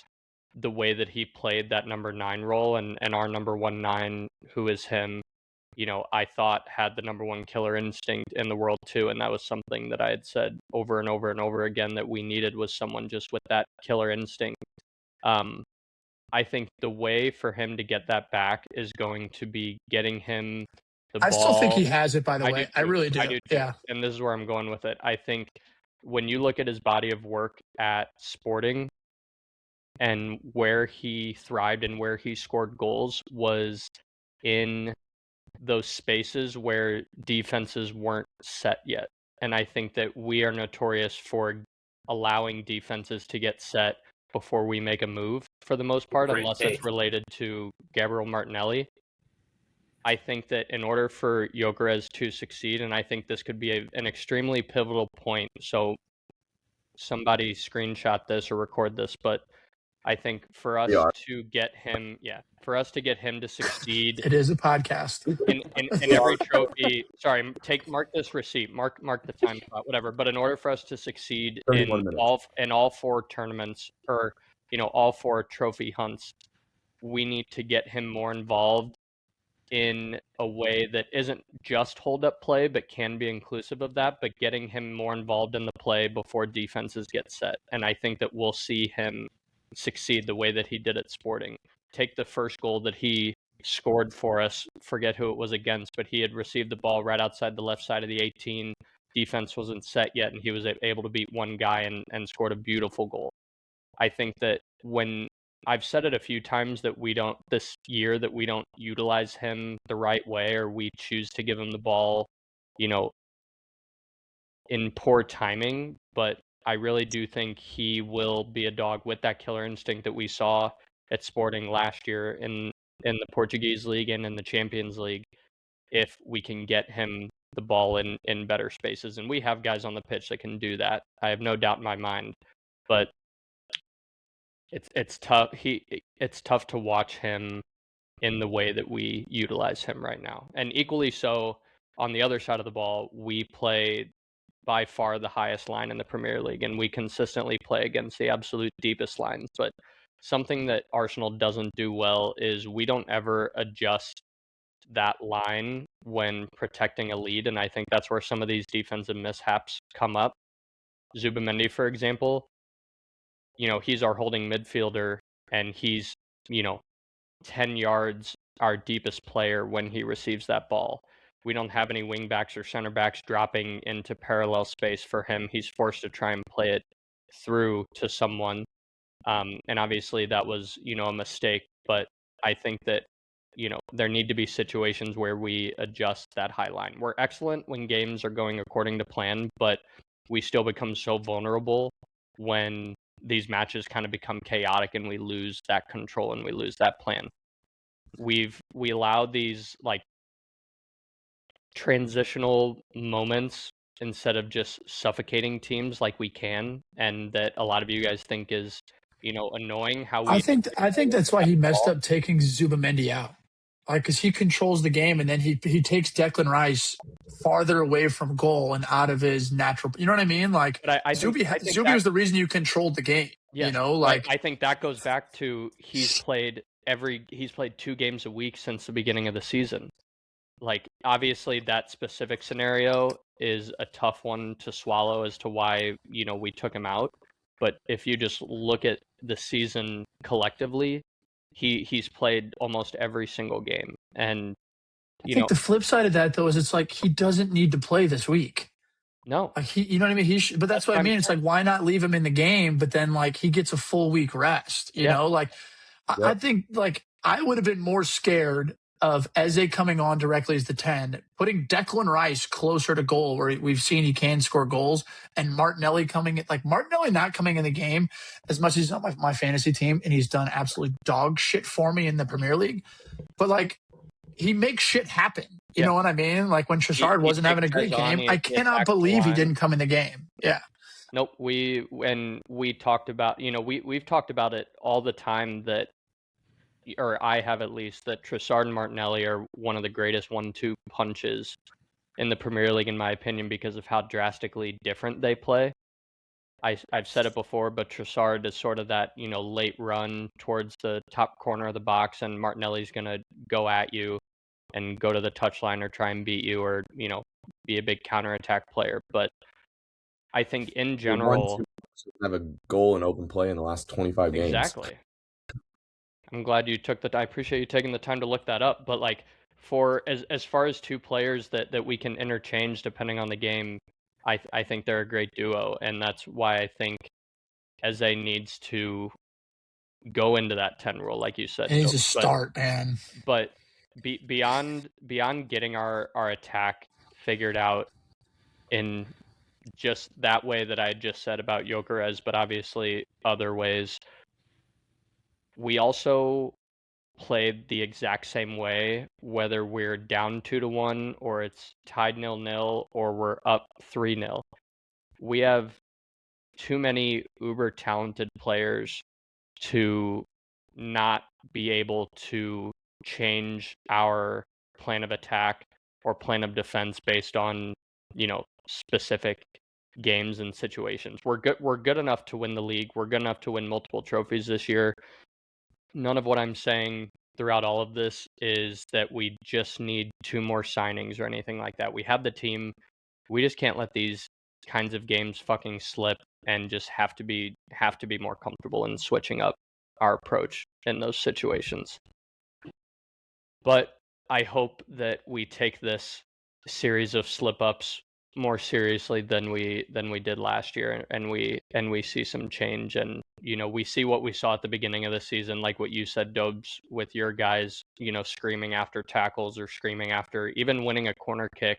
Speaker 3: the way that he played that number 9 role, and our number 1 9, who is him, you know, I thought had the number 1 killer instinct in the world too, and that was something that I had said over and over and over again that we needed, was someone just with that killer instinct. I think the way for him to get that back is going to be getting him the ball.
Speaker 2: I still think he has it, by the
Speaker 3: I
Speaker 2: way.
Speaker 3: do
Speaker 2: I
Speaker 3: too.
Speaker 2: really do.
Speaker 3: I do too.
Speaker 2: Yeah.
Speaker 3: And this is where I'm going with it. I think when you look at his body of work at Sporting and where he thrived and where he scored goals was in those spaces where defenses weren't set yet. And I think that we are notorious for allowing defenses to get set before we make a move for the most part, unless it's related to Gabriel Martinelli. I think that in order for Gyökeres to succeed, and I think this could be an extremely pivotal point, so somebody screenshot this or record this, but I think for us to get him, to succeed,
Speaker 2: It is a podcast.
Speaker 3: in every trophy. Sorry, mark this receipt, mark the time spot, whatever. But in order for us to succeed in all 4 tournaments, or, you know, all 4 trophy hunts, we need to get him more involved in a way that isn't just hold up play, but can be inclusive of that, but getting him more involved in the play before defenses get set. And I think that we'll see him succeed the way that he did at Sporting. Take the first goal that he scored for us, forget who it was against, but he had received the ball right outside the left side of the 18. Defense wasn't set yet, and he was able to beat one guy and scored a beautiful goal. I think that when I've said it a few times that we don't utilize him the right way, or we choose to give him the ball, you know, in poor timing, but I really do think he will be a dog with that killer instinct that we saw at Sporting last year in the Portuguese league and in the Champions League, if we can get him the ball in better spaces. And we have guys on the pitch that can do that. I have no doubt in my mind, but it's tough. It's tough to watch him in the way that we utilize him right now. And equally so, on the other side of the ball, we play by far the highest line in the Premier League, and we consistently play against the absolute deepest lines. But something that Arsenal doesn't do well is we don't ever adjust that line when protecting a lead, and I think that's where some of these defensive mishaps come up. Zubimendi, for example, you know, he's our holding midfielder, and he's, you know, 10 yards our deepest player when he receives that ball. We don't have any wing backs or center backs dropping into parallel space for him. He's forced to try and play it through to someone. And obviously that was, you know, a mistake, but I think that, you know, there need to be situations where we adjust that high line. We're excellent when games are going according to plan, but we still become so vulnerable when these matches kind of become chaotic and we lose that control and we lose that plan. We allow these like transitional moments instead of just suffocating teams like we can, and that a lot of you guys think is, you know, annoying. How we
Speaker 2: I think that's why he messed up taking Zubamendi out, like, because he controls the game, and then he takes Declan Rice farther away from goal and out of his natural. You know what I mean? Like, Zubi was the reason you controlled the game. Yes, you know, like,
Speaker 3: I think that goes back to he's played 2 games a week since the beginning of the season. Like, obviously that specific scenario is a tough one to swallow as to why, you know, we took him out. But if you just look at the season collectively, he's played almost every single game. And
Speaker 2: I think the flip side of that, though, is it's like he doesn't need to play this week.
Speaker 3: No.
Speaker 2: Like you know what I mean? But that's what I mean. It's like, why not leave him in the game? But then like he gets a full week rest, you know, like I think like I would have been more scared of Eze coming on directly as the 10, putting Declan Rice closer to goal where we've seen he can score goals, and Martinelli coming in, like Martinelli not coming in the game as much as he's on my fantasy team and he's done absolutely dog shit for me in the Premier League. But like, he makes shit happen. You know what I mean? Like when Trossard wasn't having a great game, I cannot believe he didn't come in the game. Yeah.
Speaker 3: Nope. We talked about, we've talked about it all the time that, or I have at least, that Trossard and Martinelli are one of the greatest 1-2 punches in the Premier League, in my opinion, because of how drastically different they play. I've said it before, but Trossard is sort of that, late run towards the top corner of the box, and Martinelli's going to go at you and go to the touchline or try and beat you, or, be a big counterattack player. But I think in general,
Speaker 1: have a goal in open play in the last 25 games.
Speaker 3: Exactly. I'm glad you I appreciate you taking the time to look that up. But like, for as far as two players that we can interchange depending on the game, I think they're a great duo, and that's why I think Eze needs to go into that 10 role, like you said.
Speaker 2: He needs to start, man.
Speaker 3: But beyond getting our attack figured out in just that way that I just said about Gyökeres, but obviously other ways, we also played the exact same way, whether we're down 2-1 or it's tied 0-0 or we're up 3-0. We have too many uber talented players to not be able to change our plan of attack or plan of defense based on, specific games and situations. We're good enough to win the league. We're good enough to win multiple trophies this year. None of what I'm saying throughout all of this is that we just need 2 more signings or anything like that. We have the team. We just can't let these kinds of games fucking slip, and just have to be more comfortable in switching up our approach in those situations. But I hope that we take this series of slip-ups more seriously than we did last year, and we see some change, and we see what we saw at the beginning of the season, like what you said, Dobes, with your guys, screaming after tackles or screaming after even winning a corner kick,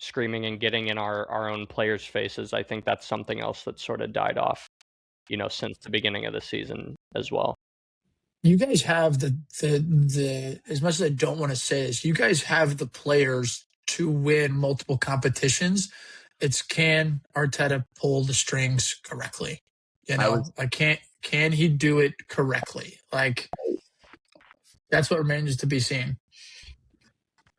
Speaker 3: screaming and getting in our own players' faces. I think that's something else that sort of died off, since the beginning of the season as well.
Speaker 2: You guys have the as much as I don't want to say this, you guys have the players to win multiple competitions. It's, can Arteta pull the strings correctly? Can he do it correctly? Like, that's what remains to be seen.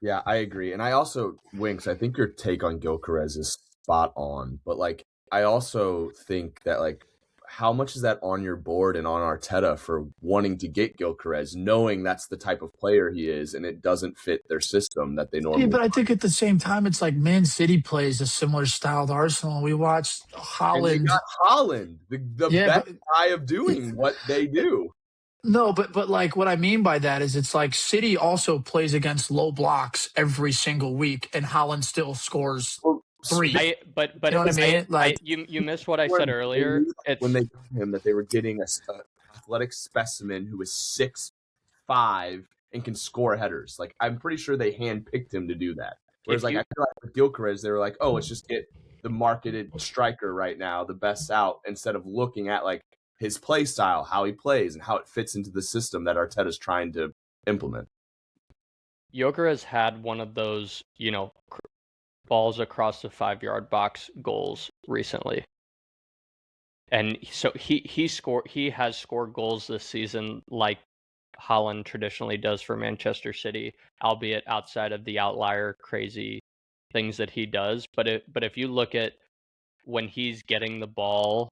Speaker 1: Yeah, I agree. And I also, Winks, I think your take on Gyökeres is spot on. But, like, I also think that, like, how much is that on your board and on Arteta for wanting to get Gyökeres, knowing that's the type of player he is and it doesn't fit their system that they normally
Speaker 2: but I think at the same time, it's like Man City plays a similar style to Arsenal. We watched Haaland.
Speaker 1: And they got Haaland, the best guy of doing what they do.
Speaker 2: No, but like what I mean by that is it's like City also plays against low blocks every single week, and Haaland still scores 3.
Speaker 3: But
Speaker 2: you know what I mean? Like,
Speaker 3: you missed what I said earlier.
Speaker 1: When they told him that they were getting a athletic specimen who is 6'5" and can score headers. Like, I'm pretty sure they handpicked him to do that. Whereas, I feel like with Gyökeres, they were like, oh, let's just get the marketed striker right now, the best out, instead of looking at like his play style, how he plays, and how it fits into the system that Arteta's trying to implement.
Speaker 3: Gyökeres had one of those, balls across the 5-yard box goals recently. And so he has scored goals this season like Haaland traditionally does for Manchester City, albeit outside of the outlier crazy things that he does. But if you look at when he's getting the ball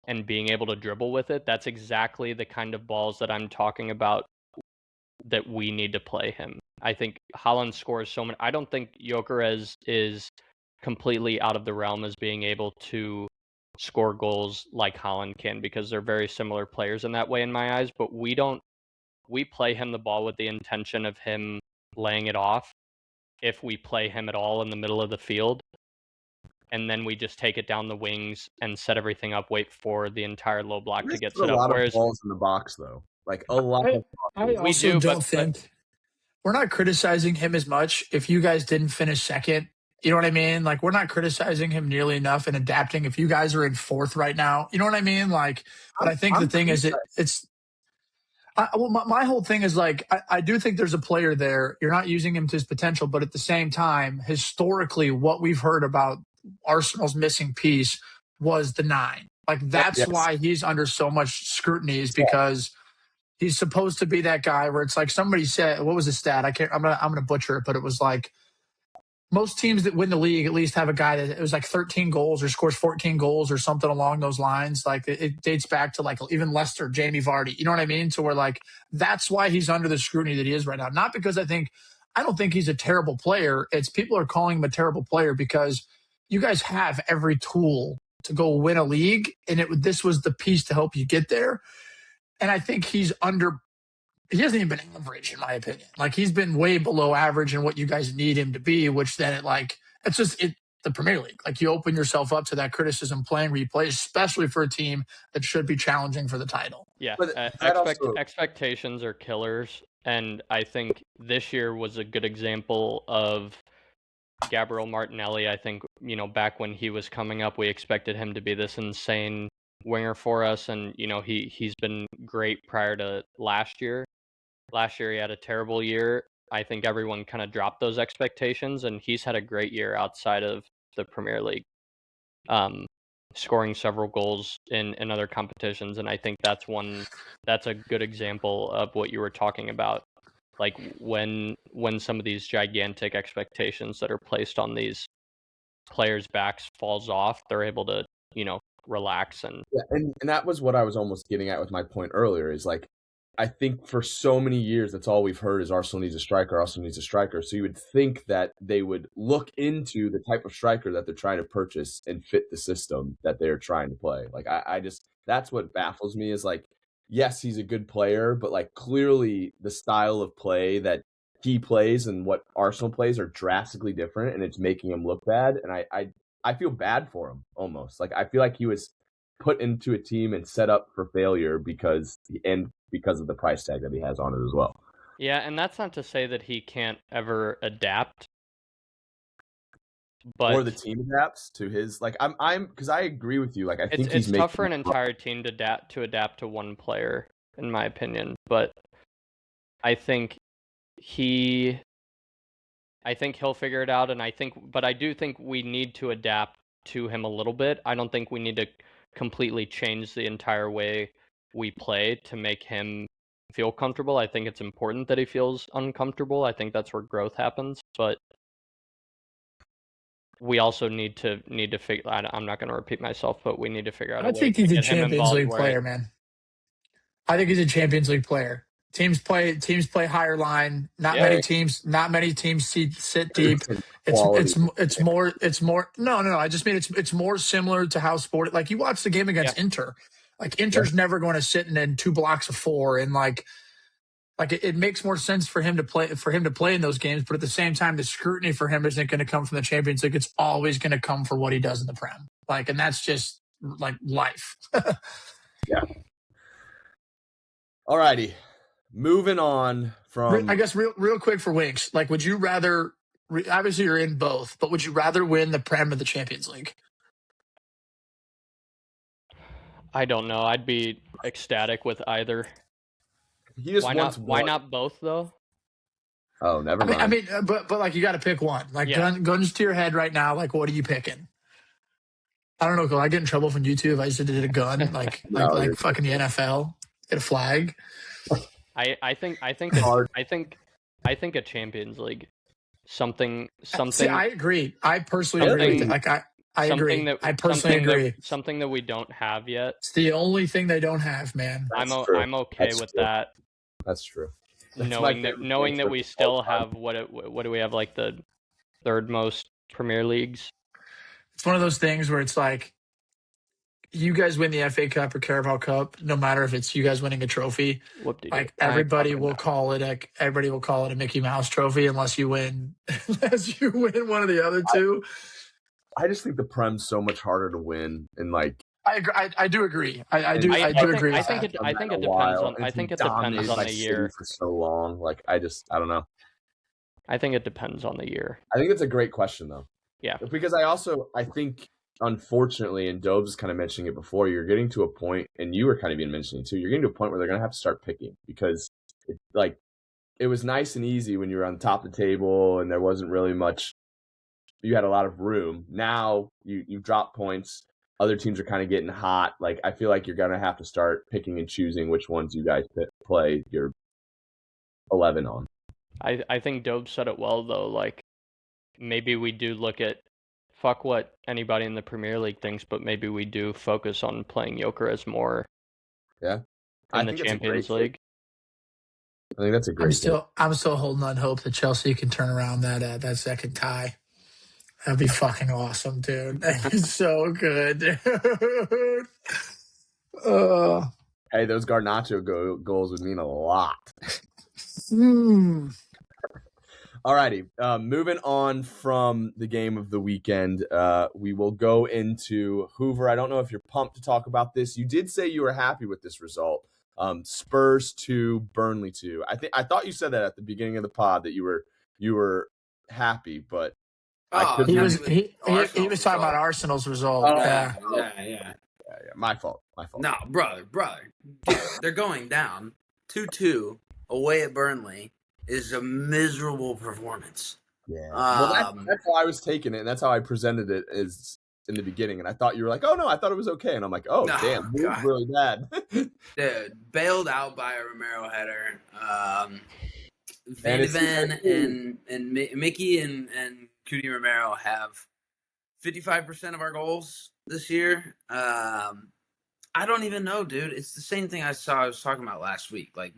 Speaker 3: and being able to dribble with it, that's exactly the kind of balls that I'm talking about that we need to play him. I think Haaland scores so many. I don't think Gyökeres is completely out of the realm as being able to score goals like Haaland can, because they're very similar players in that way in my eyes. But we play him the ball with the intention of him laying it off. if we play him at all in the middle of the field, and then we just take it down the wings and set everything up, wait for the entire low block to get set
Speaker 1: a
Speaker 3: up.
Speaker 1: lot
Speaker 3: Whereas
Speaker 1: of balls in the box, though. Like a lot of
Speaker 2: I
Speaker 1: balls.
Speaker 2: also
Speaker 3: do,
Speaker 2: don't
Speaker 3: but
Speaker 2: think we're not criticizing him as much if you guys didn't finish second. You know what I mean? Like, we're not criticizing him nearly enough and adapting. If you guys are in fourth right now, you know what I mean? Like, but I think the thing is, my whole thing is like, I do think there's a player there. You're not using him to his potential, but at the same time, historically, what we've heard about Arsenal's missing piece was the 9. Like, that's why he's under so much scrutiny, is because he's supposed to be that guy where it's like somebody said, what was the stat? I'm gonna butcher it, but it was like most teams that win the league at least have a guy that it was like 13 goals or scores 14 goals or something along those lines. Like it dates back to like even Leicester, Jamie Vardy. You know what I mean? So we're like, that's why he's under the scrutiny that he is right now. Not because I don't think he's a terrible player. It's people are calling him a terrible player because you guys have every tool to go win a league, and this was the piece to help you get there. And I think he hasn't even been average, in my opinion. Like, he's been way below average in what you guys need him to be, which then it's just the Premier League. Like, you open yourself up to that criticism playing where you play, especially for a team that should be challenging for the title.
Speaker 3: Yeah,
Speaker 1: But
Speaker 3: expectations are killers. And I think this year was a good example of Gabriel Martinelli. I think, back when he was coming up, we expected him to be this insane winger for us. And, he's been great prior to last year. Last year, he had a terrible year. I think everyone kind of dropped those expectations, and he's had a great year outside of the Premier League, scoring several goals in other competitions. And I think that's a good example of what you were talking about. Like when some of these gigantic expectations that are placed on these players' backs falls off, they're able to, relax. And
Speaker 1: that was what I was almost getting at with my point earlier, is like, I think for so many years, that's all we've heard is Arsenal needs a striker, Arsenal needs a striker. So you would think that they would look into the type of striker that they're trying to purchase and fit the system that they're trying to play. Like, I just, that's what baffles me, is like, yes, he's a good player, but like clearly the style of play that he plays and what Arsenal plays are drastically different, and it's making him look bad. And I feel bad for him almost. Like, I feel like he was put into a team and set up for failure because of the price tag that he has on it as well.
Speaker 3: Yeah, and that's not to say that he can't ever adapt. But
Speaker 1: or the team adapts to his, like, I'm because I agree with you. Like, I think
Speaker 3: it's tough for an entire team to adapt to one player, in my opinion. But I think he'll figure it out, and I do think we need to adapt to him a little bit. I don't think we need to completely change the entire way we play to make him feel comfortable. I think it's important that he feels uncomfortable. I think that's where growth happens, but we also need to figure. I'm not going to repeat myself, but we need to figure out.
Speaker 2: I think he's a Champions League player, man. I think he's a Champions League player. Teams play higher line. Not many teams sit deep. It's more. No. I just mean it's more similar to how sport. Like, you watch the game against Inter. Like, Inter's never going to sit in 2 blocks of 4, and like it makes more sense for him to play in those games. But at the same time, the scrutiny for him isn't going to come from the Champions League. It's always going to come for what he does in the Prem. Like, and that's just like life.
Speaker 1: Yeah. Alrighty, moving on from.
Speaker 2: I guess real quick for Winks. Like, would you rather? Obviously, you're in both, but would you rather win the Prem or the Champions League?
Speaker 3: I don't know. I'd be ecstatic with either. Why not both though?
Speaker 1: Oh, never mind.
Speaker 2: I mean, but like, you got to pick one. Like, guns to your head right now. Like, what are you picking? I don't know. Cause I get in trouble from YouTube if I just did a gun, like fucking the NFL, get a flag.
Speaker 3: I think a Champions League, something.
Speaker 2: See, I agree. I personally agree. Like, I agree. I personally agree.
Speaker 3: Something that we don't have yet.
Speaker 2: It's the only thing they don't have, man.
Speaker 3: I'm okay with that.
Speaker 1: That's true.
Speaker 3: Knowing that we still have what do we have, like the third most Premier Leagues?
Speaker 2: It's one of those things where it's like, you guys win the FA Cup or Carabao Cup, no matter if it's you guys winning a trophy,
Speaker 3: Whoop-de-doo.
Speaker 2: like everybody will call it a Mickey Mouse trophy unless you win one of the other two.
Speaker 1: I just think the Prem's so much harder to win, and like
Speaker 2: I do agree. I do agree.
Speaker 3: I think it depends on. I think it depends on the year.
Speaker 1: For so long, like I don't know.
Speaker 3: I think it depends on the year.
Speaker 1: I think it's a great question though.
Speaker 3: Yeah,
Speaker 1: because I think unfortunately, and Dobes was kind of mentioning it before, you're getting to a point, and you were kind of even mentioning it too. You're getting to a point where they're going to have to start picking because it was nice and easy when you were on top of the table and there wasn't really much. You had a lot of room. Now you drop points. Other teams are kind of getting hot. Like I feel like you're going to have to start picking and choosing which ones you guys play your 11 on.
Speaker 3: I think Dobes said it well though. Like maybe we do look at fuck what anybody in the Premier League thinks, but maybe we do focus on playing Gyökeres more.
Speaker 1: Yeah,
Speaker 3: in the Champions League.
Speaker 1: I think that's a great.
Speaker 2: I'm still holding on hope that Chelsea can turn around that second tie. That'd be fucking awesome, dude. It's so good, dude.
Speaker 1: Hey, those Garnacho goals would mean a lot. Alrighty, moving on from the game of the weekend, we will go into Hoover. I don't know if you're pumped to talk about this. You did say you were happy with this result. Spurs 2, Burnley 2. I thought you said that at the beginning of the pod that you were happy, but
Speaker 2: he was talking about Arsenal's result.
Speaker 4: Oh, yeah.
Speaker 1: My fault.
Speaker 4: No, brother. Dude, they're going down 2-2 away at Burnley. Is a miserable performance.
Speaker 1: Yeah. Well, that's how I was taking it, and that's how I presented it as in the beginning. And I thought you were like, "Oh no, I thought it was okay," and I'm like, "Oh damn, it was really bad."
Speaker 4: Dude, bailed out by a Romero header. Van de Ven and Mickey and Cudi Romero have 55% of our goals this year. I don't even know, dude. It's the same thing I was talking about last week. Like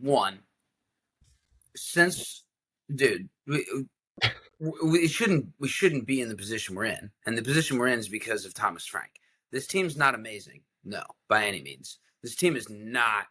Speaker 4: we shouldn't be in the position we're in, and the position we're in is because of Thomas Frank. This team's not amazing, no, by any means. This team is not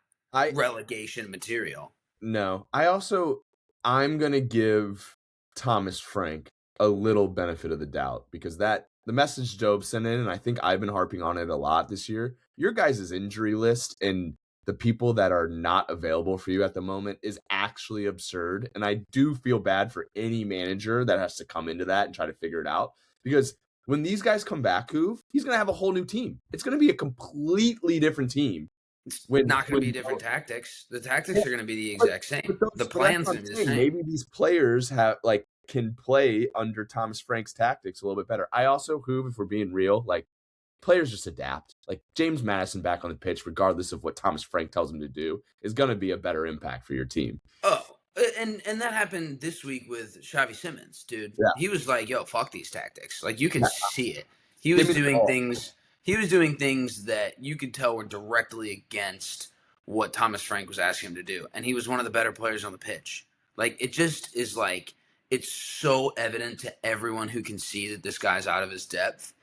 Speaker 4: relegation material.
Speaker 1: No, I'm gonna give Thomas Frank a little benefit of the doubt because the message Job sent in, and I think I've been harping on it a lot this year. Your guys' injury list and the people that are not available for you at the moment is actually absurd. And I do feel bad for any manager that has to come into that and try to figure it out. Because when these guys come back, he's going to have a whole new team. It's going to be a completely different team.
Speaker 4: It's not going to be different tactics. The tactics are going to be the exact same. The plan's going to be the same.
Speaker 1: Maybe these players can play under Thomas Frank's tactics a little bit better. I also, if we're being real, players just adapt. Like James Madison back on the pitch, regardless of what Thomas Frank tells him to do, is going to be a better impact for your team.
Speaker 4: Oh, and that happened this week with Xavi Simons, dude. Yeah. He was like, "Yo, fuck these tactics." Like you can see it. He was doing things. He was doing things that you could tell were directly against what Thomas Frank was asking him to do, and he was one of the better players on the pitch. Like it just is like it's so evident to everyone who can see that this guy's out of his depth.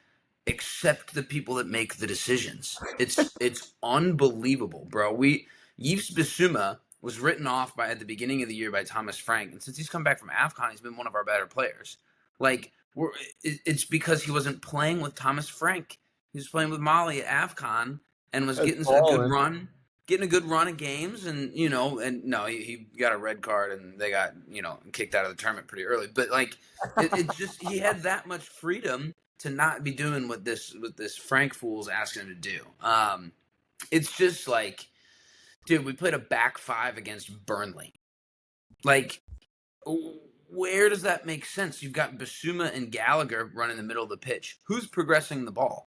Speaker 4: Except the people that make the decisions. It's unbelievable, bro. Yves Bissouma was written off at the beginning of the year by Thomas Frank, and since he's come back from AFCON, he's been one of our better players. It's because he wasn't playing with Thomas Frank. He was playing with Mali at AFCON and was getting a good run of games, and he got a red card and they got kicked out of the tournament pretty early. But it's just he had that much freedom to not be doing what this Frank fool's asking him to do. It's just like, dude, we played a back five against Burnley. Like, where does that make sense? You've got Bissouma and Gallagher running the middle of the pitch. Who's progressing the ball?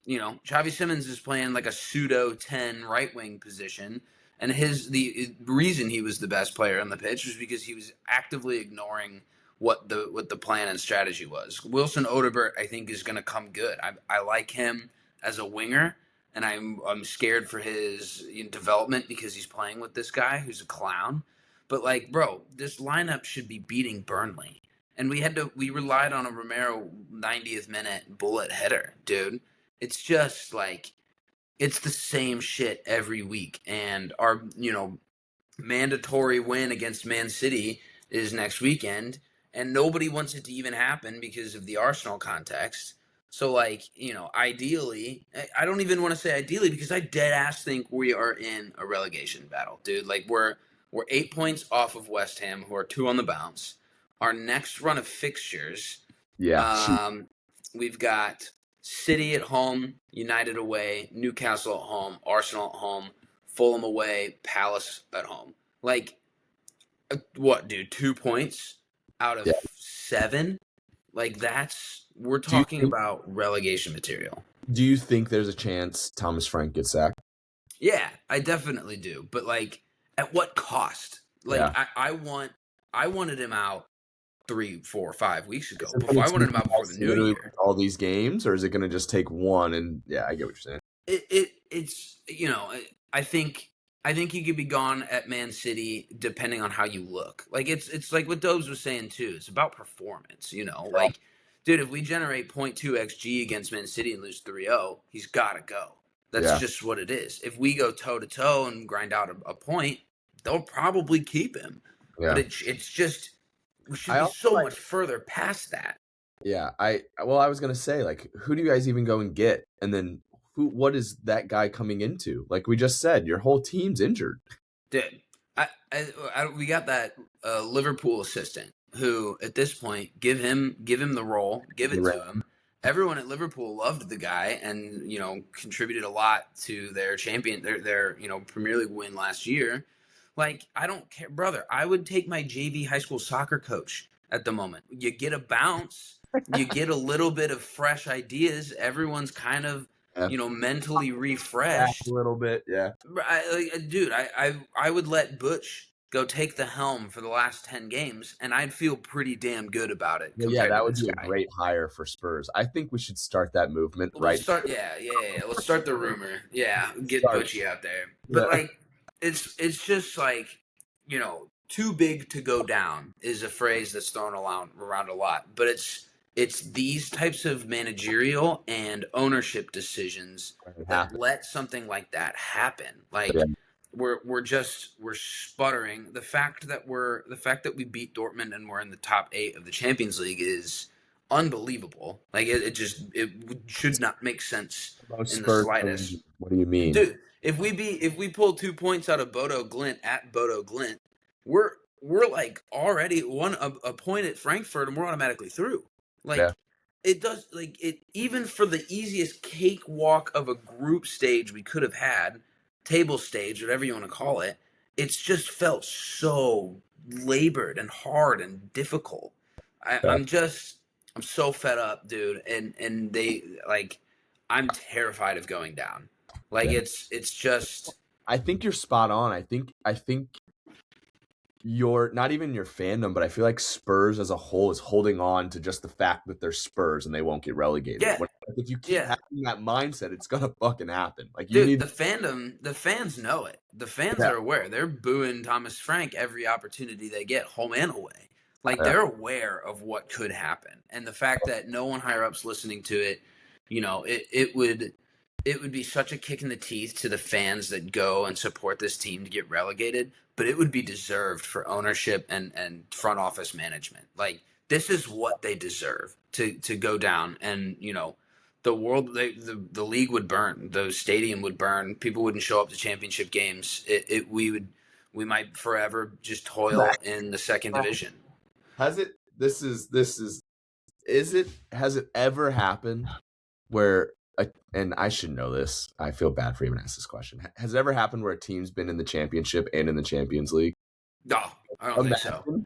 Speaker 4: Xavi Simons is playing like a pseudo 10 right wing position, and the reason he was the best player on the pitch was because he was actively ignoring what the plan and strategy was. Wilson Odobert, I think, is going to come good. I like him as a winger, and I'm scared for his development because he's playing with this guy who's a clown. But bro, this lineup should be beating Burnley, and we relied on a Romero 90th minute bullet header, dude. It's just it's the same shit every week. And our, mandatory win against Man City is next weekend, and nobody wants it to even happen because of the Arsenal context. So, ideally, I don't even want to say ideally because I dead ass think we are in a relegation battle, dude. Like, we're 8 points off of West Ham, who are 2 on the bounce. Our next run of fixtures, we've got City at home, United away, Newcastle at home, Arsenal at home, Fulham away, Palace at home. Like, what, dude? 2 points out of 7? Like, we're talking about relegation material.
Speaker 1: Do you think there's a chance Thomas Frank gets sacked?
Speaker 4: Yeah, I definitely do. But, like, at what cost? Like, I wanted him out 3, 4, 5 weeks ago. I wanted him out before the new year.
Speaker 1: All these games, or is it going to just take one? And yeah, I get what you're saying.
Speaker 4: It's I think he could be gone at Man City depending on how you look. Like, it's like what Dobes was saying too. It's about performance, Like, dude, if we generate 0.2 XG against Man City and lose 3-0, he's got to go. That's just what it is. If we go toe-to-toe and grind out a point, they'll probably keep him. Yeah. But it's just, we should be so much further past that.
Speaker 1: Yeah, I was going to say, like, who do you guys even go and get? And then what is that guy coming into? Like we just said, your whole team's injured.
Speaker 4: Dude, we got that Liverpool assistant who, at this point, give him the role, give it to him. Everyone at Liverpool loved the guy, and contributed a lot to their their Premier League win last year. Like, I don't care, brother. I would take my JV high school soccer coach at the moment. You get a bounce, you get a little bit of fresh ideas. Everyone's kind of mentally refreshed
Speaker 1: a little bit. Yeah,
Speaker 4: dude. I would let Butch go take the helm for the last 10 games, and I'd feel pretty damn good about it.
Speaker 1: Yeah, that would be a great hire for Spurs. I think we should start that movement right now.
Speaker 4: Let's start the rumor. Yeah, get Butchie out there. But it's just like, too big to go down is a phrase that's thrown around a lot. But it's these types of managerial and ownership decisions that let something like that happen. Like, we're sputtering. The fact that we beat Dortmund and we're in the top 8 of the Champions League is unbelievable. Like, it should not make sense in the slightest.
Speaker 1: What do you mean,
Speaker 4: dude? If we pull 2 points out of Bodo Glimt at Bodo Glimt, we're like already a point at Frankfurt, and we're automatically through. Like, it does, like, it, even for the easiest cakewalk of a group stage we could have had, table stage, whatever you want to call it, it's just felt so labored and hard and difficult. I'm so fed up, dude. And they, like, I'm terrified of going down. Like, it's just.
Speaker 1: I think you're spot on. I think you're not even your fandom, but I feel like Spurs as a whole is holding on to just the fact that they're Spurs and they won't get relegated.
Speaker 4: Yeah.
Speaker 1: If you keep having that mindset, it's gonna fucking happen. Like,
Speaker 4: the fans know it. The fans are aware. They're booing Thomas Frank every opportunity they get, home and away. Like, they're aware of what could happen, and the fact that no one higher up's listening to it, it would be such a kick in the teeth to the fans that go and support this team to get relegated, but it would be deserved for ownership and front office management. Like, this is what they deserve to go down, and the league would burn, the stadium would burn, people wouldn't show up to championship games. We might forever just toil in the second division.
Speaker 1: Has it ever happened where, and I should know this, I feel bad for even asking this question. Has it ever happened where a team's been in the championship and in the Champions League?
Speaker 4: No, I don't think so.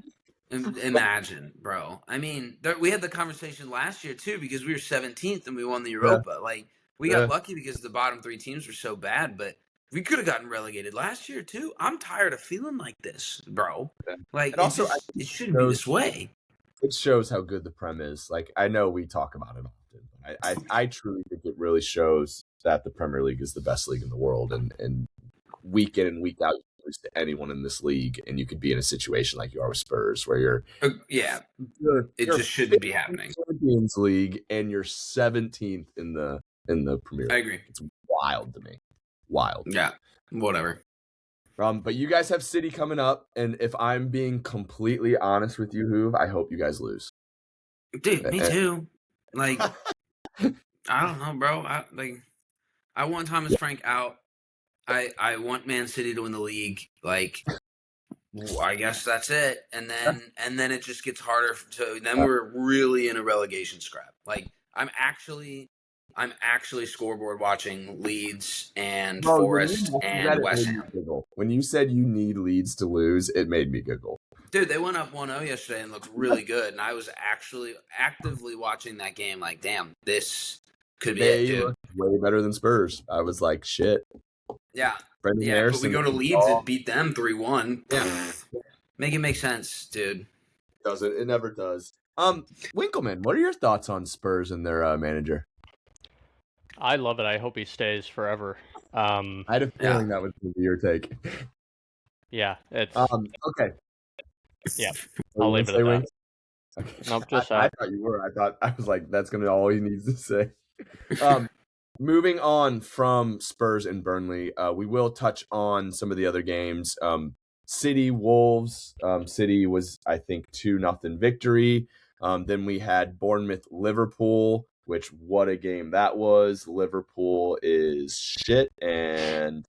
Speaker 4: Imagine, bro. I mean, we had the conversation last year too, because we were 17th and we won the Europa. Like, we got lucky because the bottom 3 teams were so bad, but we could have gotten relegated last year too. I'm tired of feeling like this, bro. Like, it shouldn't be this way.
Speaker 1: It shows how good the Prem is. Like, I know we talk about it often, but I truly think it really shows that the Premier League is the best league in the world, and week in and week out, you lose to anyone in this league, and you could be in a situation like you are with Spurs, where you're
Speaker 4: it just shouldn't be happening.
Speaker 1: Champions League, and you're 17th in the Premier League.
Speaker 4: I agree.
Speaker 1: It's wild to me. wild.
Speaker 4: Yeah, whatever.
Speaker 1: But you guys have City coming up, and if I'm being completely honest with you, Hoove, I hope you guys lose.
Speaker 4: Dude, me too. Like, I don't know, bro. I want Thomas Frank out. I want Man City to win the league. Like, I guess that's it. And then it just gets harder to. Then we're really in a relegation scrap. Like, I'm actually scoreboard watching Leeds and Forest and West Ham.
Speaker 1: When you said you need Leeds to lose, it made me giggle.
Speaker 4: Dude, they went up 1-0 yesterday and looked really good. And I was actually actively watching that game like, damn, this could be it, dude.
Speaker 1: Way better than Spurs. I was like, shit.
Speaker 4: Yeah.
Speaker 1: Brendan
Speaker 4: yeah,
Speaker 1: Harrison,
Speaker 4: but we go to Leeds and beat them 3-1. Yeah. Make it make sense, dude.
Speaker 1: Doesn't. It never does. Winkleman, what are your thoughts on Spurs and their manager?
Speaker 3: I love it. I hope he stays forever.
Speaker 1: I had a feeling that was going to be your take.
Speaker 3: Yeah, it's
Speaker 1: okay.
Speaker 3: Yeah, I'll leave it at that.
Speaker 1: Okay.
Speaker 3: Nope, just
Speaker 1: I thought you were. I was like, that's going to be all he needs to say. Moving on from Spurs and Burnley, we will touch on some of the other games. City Wolves. City was, I think, 2-0 victory. Then we had Bournemouth Liverpool, which what a game that was. Liverpool is shit, and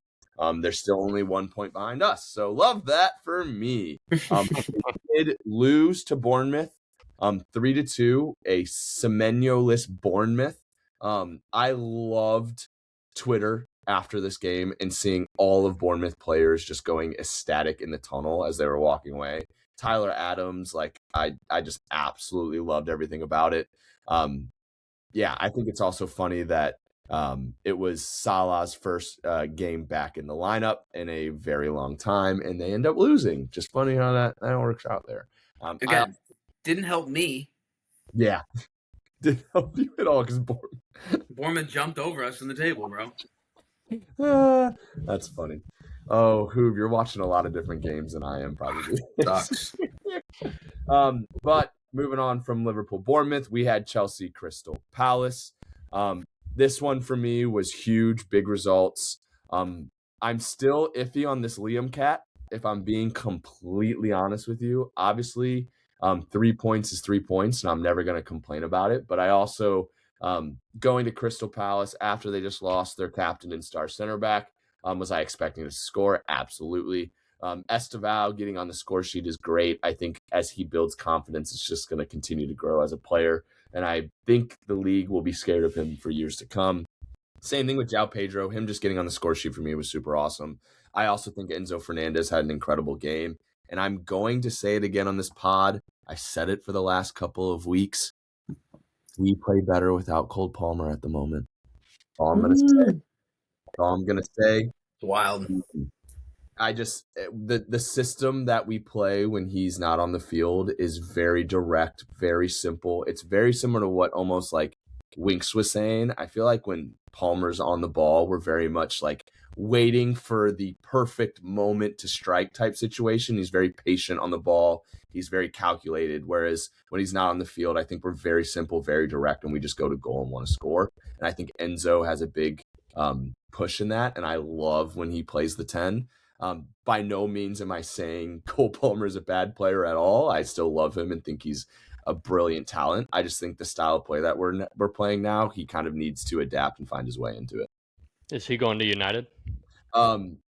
Speaker 1: they're still only 1 point behind us. So love that for me. We did lose to Bournemouth 3-2, a Semenyo-less Bournemouth. I loved Twitter after this game and seeing all of Bournemouth players just going ecstatic in the tunnel as they were walking away. Tyler Adams, like I just absolutely loved everything about it. I think it's also funny that it was Salah's first game back in the lineup in a very long time, and they end up losing. Just funny how that works out there.
Speaker 4: Again, didn't help me.
Speaker 1: Yeah. Didn't help you at all because
Speaker 4: Bournemouth jumped over us in the table, bro.
Speaker 1: That's funny. Oh, Hoove, you're watching a lot of different games than I am, probably.
Speaker 4: Sucks.
Speaker 1: But moving on from Liverpool Bournemouth, we had Chelsea Crystal Palace. This one for me was huge, big results. I'm still iffy on this Liam cat, if I'm being completely honest with you. Obviously, 3 points is 3 points, and I'm never going to complain about it. But I also, going to Crystal Palace after they just lost their captain and star center back, was I expecting to score? Absolutely. Esteval getting on the score sheet is great. I think as he builds confidence, it's just going to continue to grow as a player. And I think the league will be scared of him for years to come. Same thing with João Pedro. Him just getting on the score sheet for me was super awesome. I also think Enzo Fernandez had an incredible game. And I'm going to say it again on this pod. I said it for the last couple of weeks. We play better without Cole Palmer at the moment. All I'm going to say.
Speaker 4: It's wild.
Speaker 1: The system that we play when he's not on the field is very direct, very simple. It's very similar to what almost like Winks was saying. I feel like when Palmer's on the ball, we're very much like waiting for the perfect moment to strike type situation. He's very patient on the ball. He's very calculated. Whereas when he's not on the field, I think we're very simple, very direct, and we just go to goal and want to score. And I think Enzo has a big push in that. And I love when he plays the 10. By no means am I saying Cole Palmer is a bad player at all. I still love him and think he's a brilliant talent. I just think the style of play that we're playing now, he kind of needs to adapt and find his way into it.
Speaker 3: Is he going to United?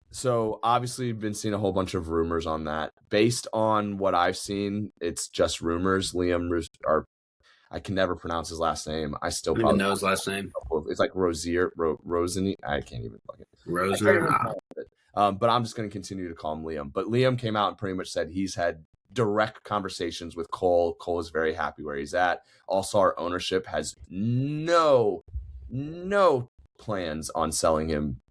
Speaker 1: So obviously you've been seeing a whole bunch of rumors on that. Based on what I've seen, it's just rumors. I can never pronounce his last name. I still probably
Speaker 4: know his last name.
Speaker 1: It's like Rosini. I can't even fucking
Speaker 4: Rosner.
Speaker 1: But I'm just going to continue to call him Liam. But Liam came out and pretty much said he's had direct conversations with Cole. Cole is very happy where he's at. Also, our ownership has no plans on selling him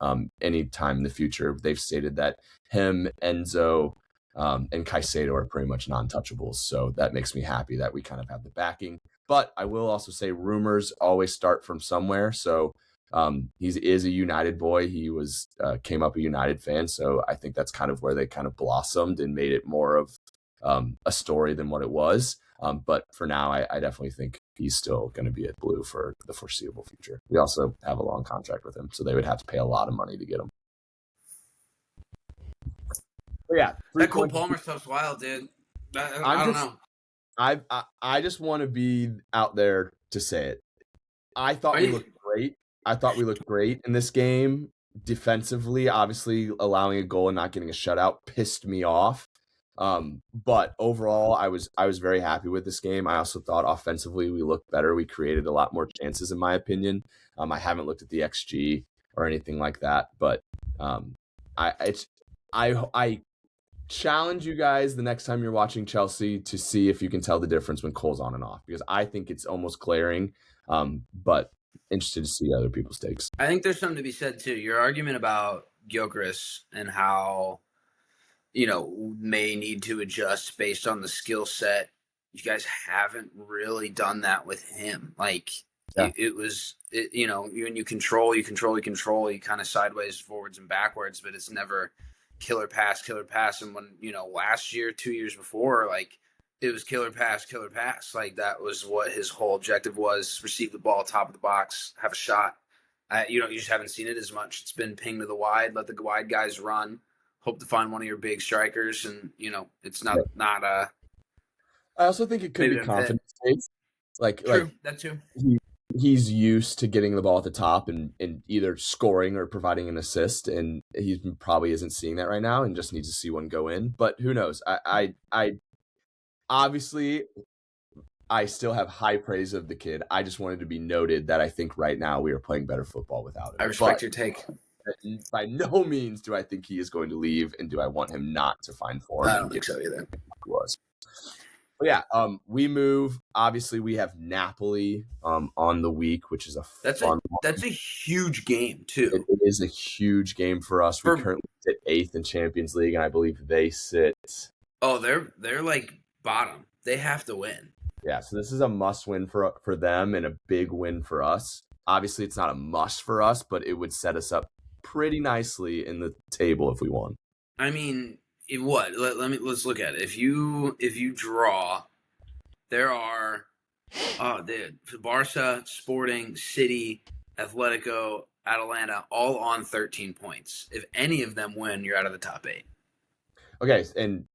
Speaker 1: anytime in the future. They've stated that him, Enzo, and Caicedo are pretty much non-touchables. So that makes me happy that we kind of have the backing. But I will also say rumors always start from somewhere. So he is a United boy. He came up a United fan. So I think that's kind of where they kind of blossomed and made it more of a story than what it was. But for now, I definitely think he's still going to be at Blue for the foreseeable future. We also have a long contract with him, so they would have to pay a lot of money to get him. But yeah,
Speaker 4: That Cole Palmer stuff's wild, dude. I don't know.
Speaker 1: I just want to be out there to say it. I thought we looked great. In this game defensively. Obviously, allowing a goal and not getting a shutout pissed me off. But overall, I was very happy with this game. I also thought offensively we looked better. We created a lot more chances, in my opinion. I haven't looked at the XG or anything like that, but I challenge you guys the next time you're watching Chelsea to see if you can tell the difference when Cole's on and off, because I think it's almost glaring. But interested to see other people's takes.
Speaker 4: I think there's something to be said too. Your argument about Gyökeres and how may need to adjust based on the skill set. You guys haven't really done that with him. Like it was when you control, you kind of sideways, forwards and backwards, but it's never killer pass. And when, last year, 2 years before, like it was killer pass. Like that was what his whole objective was: receive the ball, top of the box, have a shot. You just haven't seen it as much. It's been ping to the wide, let the wide guys run, hope to find one of your big strikers, and it's not. I
Speaker 1: also think it could be confidence based.
Speaker 4: True, that too.
Speaker 1: He's used to getting the ball at the top and either scoring or providing an assist, and he probably isn't seeing that right now and just needs to see one go in. But who knows? I obviously I still have high praise of the kid. I just wanted to be noted that I think right now we are playing better football without him.
Speaker 4: I respect your take.
Speaker 1: By no means do I think he is going to leave, and do I want him not to find form.
Speaker 4: I don't think so either.
Speaker 1: He was. But yeah, we move. Obviously, we have Napoli on the week, which is
Speaker 4: that's a huge game too.
Speaker 1: It is a huge game for us. We currently sit 8th in Champions League, and I believe they sit.
Speaker 4: Oh, they're like bottom. They have to win.
Speaker 1: Yeah, so this is a must win for them and a big win for us. Obviously, it's not a must for us, but it would set us up pretty nicely in the table if we won.
Speaker 4: I mean. Let's look at it. If you draw, there are Barca, Sporting, City, Atletico, Atalanta, all on 13 points. If any of them win, you're out of the top 8.
Speaker 1: Okay, and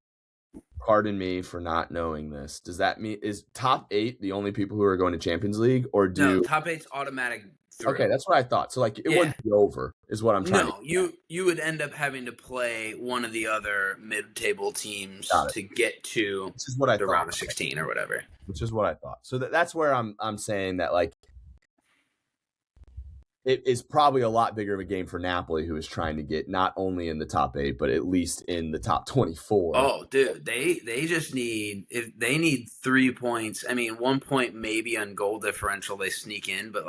Speaker 1: pardon me for not knowing this. Does that mean is top 8 the only people who are going to Champions League, or
Speaker 4: no? Top 8's automatic. Through.
Speaker 1: Okay, that's what I thought. So, it wouldn't be over, is what I'm trying to
Speaker 4: get. You would end up having to play one of the other mid-table teams to get to the round of 16 or whatever.
Speaker 1: Which is what I thought. So that's where I'm saying that, it is probably a lot bigger of a game for Napoli, who is trying to get not only in the top 8, but at least in the top 24.
Speaker 4: Oh, dude, they just need 3 points. I mean, 1 point maybe on goal differential they sneak in, but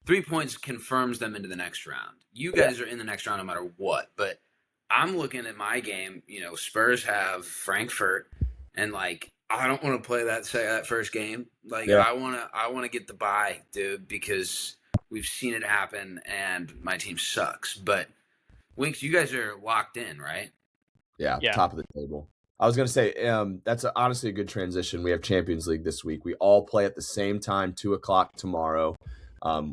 Speaker 4: 3 points confirms them into the next round. You guys are in the next round no matter what. But I'm looking at my game. Spurs have Frankfurt, and I don't want to play that first game. I want to get the bye, dude, because we've seen it happen, and my team sucks. But Winks, you guys are locked in, right?
Speaker 1: Yeah, top of the table. I was gonna say that's honestly a good transition. We have Champions League this week. We all play at the same time, 2:00 tomorrow.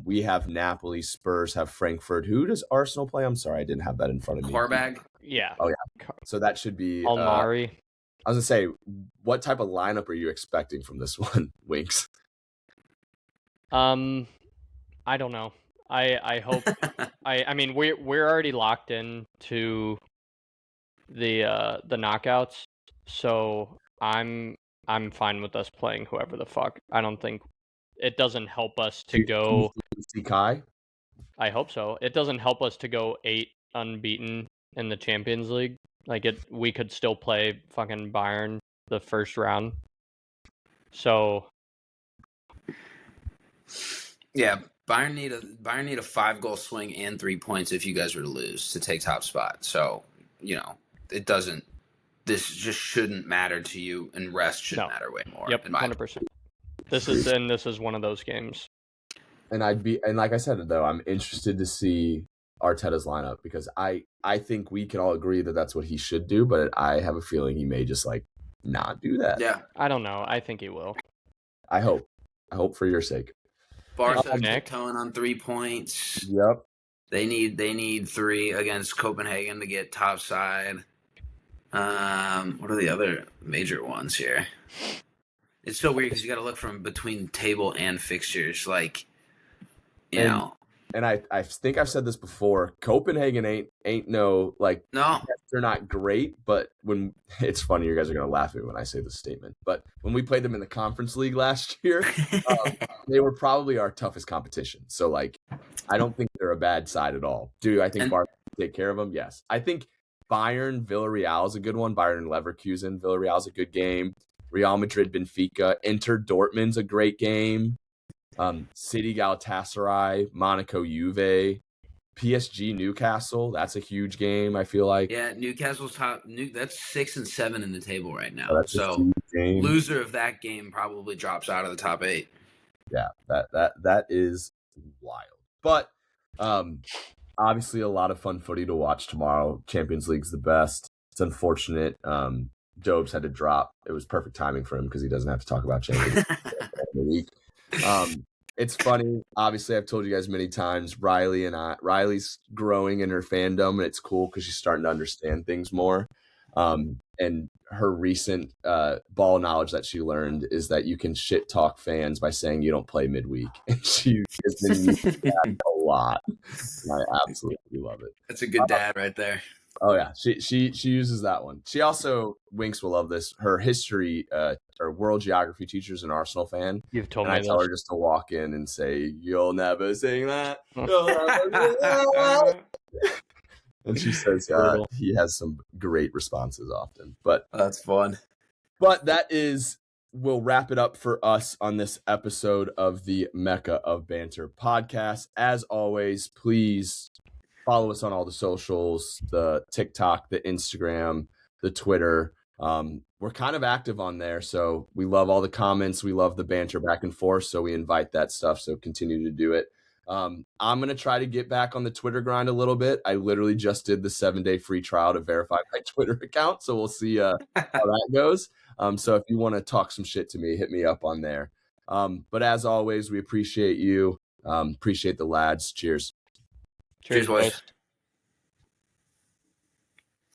Speaker 1: We have Napoli, Spurs have Frankfurt. Who does Arsenal play? I'm sorry, I didn't have that in front of me.
Speaker 4: Carbag?
Speaker 3: Yeah.
Speaker 1: Oh, yeah. So that should be
Speaker 3: Almari.
Speaker 1: I was going to say, what type of lineup are you expecting from this one, Winks?
Speaker 3: I don't know. I hope I mean we're already locked in to the knockouts, so I'm fine with us playing whoever the fuck. I don't think it doesn't help us to go.
Speaker 1: See Kai?
Speaker 3: I hope so. It doesn't help us to go 8 unbeaten in the Champions League. We could still play fucking Bayern the first round. So.
Speaker 4: Yeah, Bayern need a 5-goal swing and 3 points if you guys were to lose to take top spot. So it doesn't. This just shouldn't matter to you, and rest should matter way more.
Speaker 3: Yep, 100%. This is one of those games.
Speaker 1: And like I said, though, I'm interested to see Arteta's lineup, because I think we can all agree that that's what he should do, but I have a feeling he may just not do that.
Speaker 4: Yeah,
Speaker 3: I don't know. I think he will.
Speaker 1: I hope for your sake.
Speaker 4: Barca towing on 3 points.
Speaker 1: Yep.
Speaker 4: They need 3 against Copenhagen to get top side. What are the other major ones here? It's so weird because you got to look from between table and fixtures, like
Speaker 1: And I think I've said this before. Copenhagen ain't no like
Speaker 4: no.
Speaker 1: they're not great, but when it's funny, you guys are gonna laugh at me when I say this statement. But when we played them in the conference league last year, they were probably our toughest competition. So like, I don't think they're a bad side at all. Do I think Barca can take care of them? Yes. I think Bayern Villarreal is a good one. Bayern Leverkusen Villarreal is a good game. Real Madrid Benfica, Inter Dortmund's a great game. City Galatasaray, Monaco Juve, PSG Newcastle. That's a huge game, I feel like.
Speaker 4: Yeah, Newcastle's top. That's 6 and 7 in the table right now.
Speaker 1: That's
Speaker 4: so loser of that game probably drops out of the top 8.
Speaker 1: Yeah, that is wild. But obviously a lot of fun footy to watch tomorrow. Champions League's the best. It's unfortunate. Jobs had to drop. It was perfect timing for him because he doesn't have to talk about Champions League. It's funny. Obviously, I've told you guys many times, Riley's growing in her fandom, and it's cool because she's starting to understand things more. And her recent ball knowledge that she learned is that you can shit talk fans by saying you don't play midweek. And she has been using that a lot. And I absolutely love it.
Speaker 4: That's a good dad right there.
Speaker 1: Oh yeah, she uses that one. She also, Winks will love this. Her history or world geography teacher's an Arsenal fan.
Speaker 3: You've told
Speaker 1: me
Speaker 3: this.
Speaker 1: I tell her just to walk in and say, "You'll never sing that." You'll never sing that. And she says he has some great responses often. But
Speaker 4: that's fun.
Speaker 1: But we'll wrap it up for us on this episode of the Mecca of Banter podcast. As always, please follow us on all the socials, the TikTok, the Instagram, the Twitter. We're kind of active on there, so we love all the comments. We love the banter back and forth, so we invite that stuff, so continue to do it. I'm going to try to get back on the Twitter grind a little bit. I literally just did the 7-day free trial to verify my Twitter account, so we'll see how that goes. So if you want to talk some shit to me, hit me up on there. But as always, we appreciate you. Appreciate the lads. Cheers.
Speaker 4: Cheers, boys.